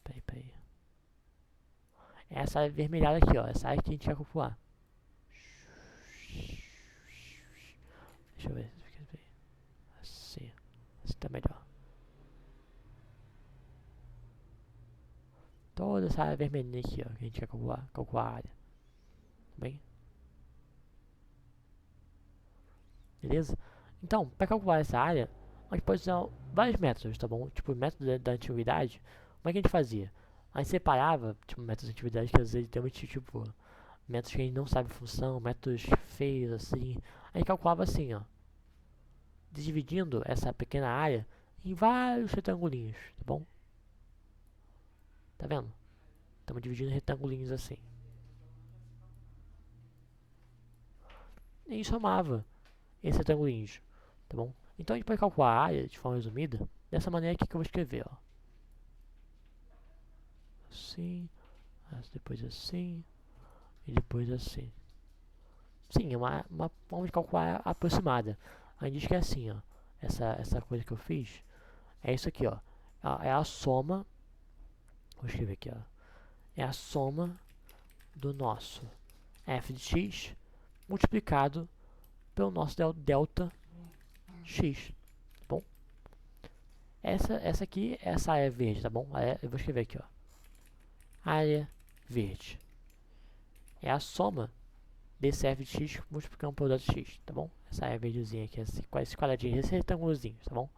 Peraí. Essa área vermelhada aqui, ó. Essa área que a gente quer calcular. Deixa eu ver. Assim. Assim tá melhor. Toda essa área vermelhinha aqui, ó. Que a gente quer calcular a área. Bem? Beleza? Então, para calcular essa área, a gente pode usar vários métodos, tá bom? Tipo, o método da antiguidade, como é que a gente fazia? A gente separava, tipo, métodos da antiguidade que às vezes tem muito, tipo, métodos que a gente não sabe a função, métodos feios, assim. A gente calculava assim, ó. Dividindo essa pequena área em vários retangulinhos, tá bom? Tá vendo? Estamos dividindo em retangulinhos assim. E a gente somava esses retangulinhos, tá bom? Então a gente pode calcular a área de forma resumida dessa maneira aqui que eu vou escrever, ó. Assim, depois assim e depois assim. Sim, é uma forma de calcular aproximada. A gente diz que é assim, ó. Essa coisa que eu fiz é isso aqui, ó. É a soma. Vou escrever aqui, ó. É a soma do nosso f de x multiplicado pelo nosso delta x, tá bom? Essa aqui, essa área verde, tá bom? Eu vou escrever aqui, ó. Área verde é a soma desse f de x multiplicando pelo delta x, tá bom? Essa área verdezinha aqui, esse quadradinho, esse retângulozinho, tá bom?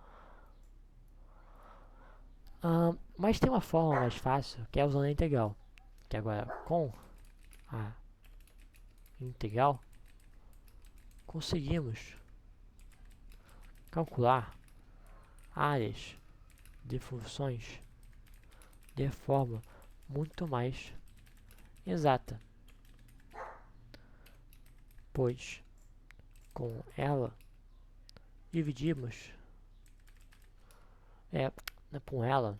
Mas tem uma forma mais fácil, que é usando a integral. Que agora, com a integral, conseguimos calcular áreas de funções de forma muito mais exata, pois com ela dividimos, com ela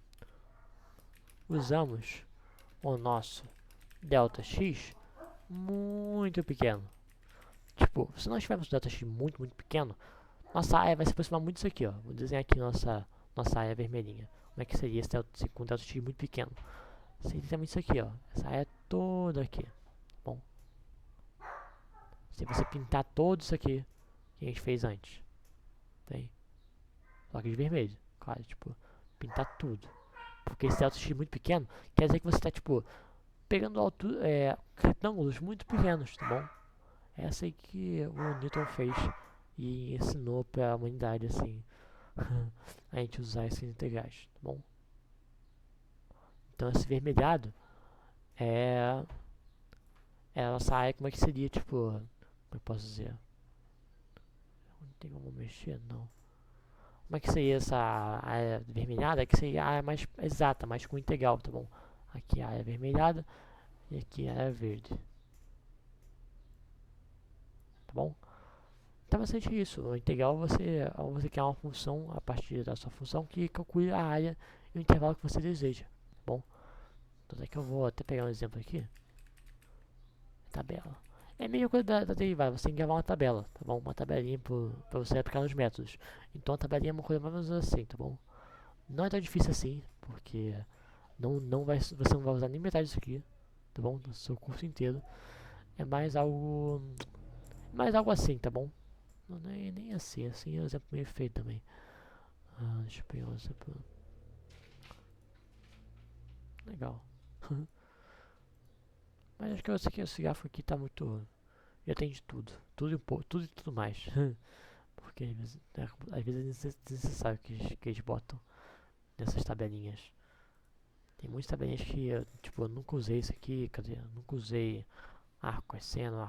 usamos o nosso delta x muito pequeno. Tipo, se nós tivermos um delta x muito pequeno, nossa área vai se aproximar muito disso aqui, ó. Vou desenhar aqui nossa área vermelhinha. Como é que seria esse delta, com um delta x muito pequeno? Seria também isso aqui, ó. Essa área toda aqui. Bom, se você pintar todo isso aqui que a gente fez antes, tem? Só que de vermelho, claro, tipo, pintar tudo. Porque esse delta x muito pequeno quer dizer que você está, tipo, pegando retângulos muito pequenos, tá bom? Essa aí que o Newton fez e ensinou para a humanidade, assim, a gente usar esses integrais, tá bom? Então esse vermelhado é, é a nossa área, como é que seria, tipo, como eu posso dizer? Não tem como mexer, não. Como é que seria essa área vermelhada? É que seria a área mais exata, mais com integral, tá bom? Aqui a área vermelhada e aqui a área verde, tá bom? Então, bastante isso. O integral você quer uma função a partir da sua função que calcule a área e o intervalo que você deseja, tá bom? Então, daqui eu vou até pegar um exemplo aqui. Tabela. É a mesma coisa da derivada, você tem que gravar uma tabela, tá bom? Uma tabelinha para você aplicar nos métodos. Então, a tabelinha é uma coisa mais ou menos assim, tá bom? Não é tão difícil assim, porque você não vai usar nem metade disso aqui, tá bom? No seu curso inteiro. É mais algo assim, tá bom? Não é nem assim, assim é um exemplo meio feio também. Deixa eu pegar um exemplo. Legal. Mas acho que esse gráfico aqui tá muito. Já tem de tudo. Tudo e um pouco, tudo e tudo mais. Porque às vezes é desnecessário que eles botam nessas tabelinhas. Tem muitas tabelinhas que tipo, eu nunca usei isso aqui, quer dizer, eu nunca usei arco seno,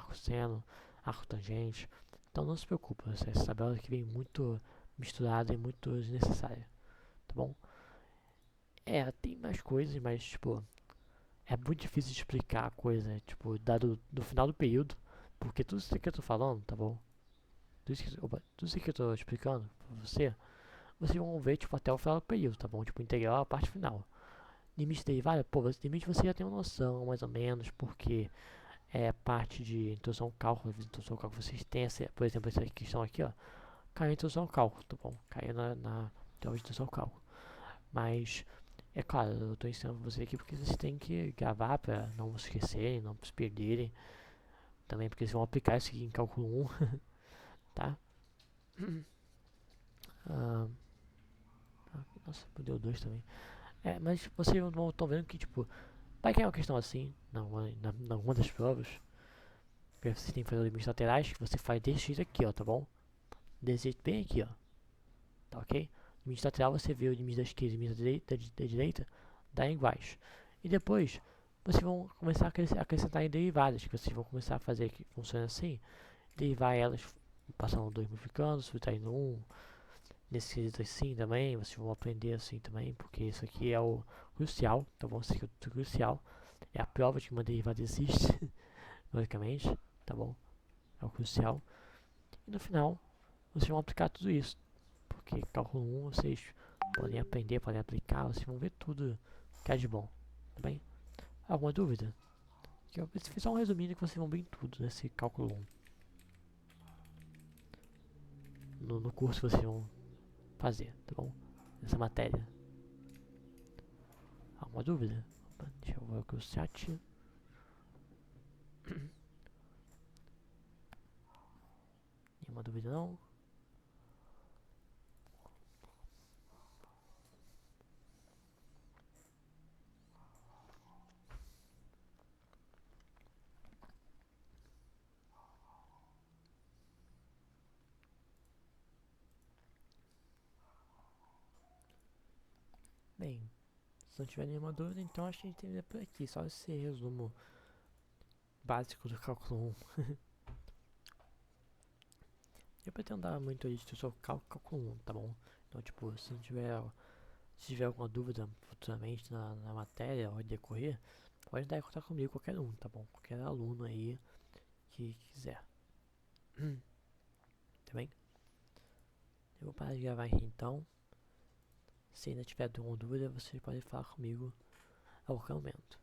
arco tangente. Então não se preocupe, essa tabela aqui vem muito misturada e muito desnecessária, tá bom? Tem mais coisas, mas tipo, é muito difícil de explicar a coisa, tipo, dado do final do período, porque tudo isso que eu tô falando, tá bom? Tudo isso que eu tô explicando pra você, vocês vão ver, tipo, até o final do período, tá bom? Tipo, integral a parte final. Limite derivada, pô, limite você já tem uma noção, mais ou menos, porque é parte de introdução ao cálculo, introdução ao cálculo vocês têm, por exemplo, essa questão aqui, ó, caiu em introdução ao cálculo, tá bom? Caiu na prova de introdução ao cálculo. Mas, é claro, eu estou ensinando vocês aqui porque vocês têm que gravar para não se esquecerem, não se perderem. Também porque vocês vão aplicar isso aqui em cálculo 1, tá? Ah, nossa, deu 2 também. Mas vocês estão vendo que, tipo, vai cair uma questão assim, na alguma das provas, que vocês têm que fazer os limites laterais, que você faz desse jeito aqui, ó, tá bom? Desse jeito bem aqui, ó. Tá ok? Limite lateral você vê o limite da esquerda e o limite da direita, dá iguais. E depois, vocês vão começar a acrescentar em derivadas, que vocês vão começar a fazer que funciona assim, derivar elas passando 2 multiplicando, subtraindo 1. Nesse quesito assim também, vocês vão aprender assim também, porque isso aqui é o crucial, tá bom? Isso aqui é o crucial. É a prova de que uma derivada existe, basicamente, tá bom? É o crucial. E no final, vocês vão aplicar tudo isso, porque cálculo 1 vocês podem aprender, podem aplicar, vocês vão ver tudo que é de bom, tá bem? Alguma dúvida? Eu fiz só um resuminho que vocês vão ver tudo nesse cálculo 1. No curso vocês vão fazer, tá bom? Nessa matéria. Alguma dúvida? Opa, deixa eu ver aqui o chat. Nenhuma dúvida não? Bem, se não tiver nenhuma dúvida, então acho que a gente termina por aqui. Só esse resumo básico do cálculo 1. Eu pretendo dar muito isso só cálculo 1, tá bom? Então, tipo, se tiver alguma dúvida futuramente na matéria ou decorrer, pode entrar em contato comigo, qualquer um, tá bom? Qualquer aluno aí que quiser. Tá bem? Eu vou parar de gravar aqui então. Se ainda tiver alguma dúvida, vocês podem falar comigo a qualquer momento.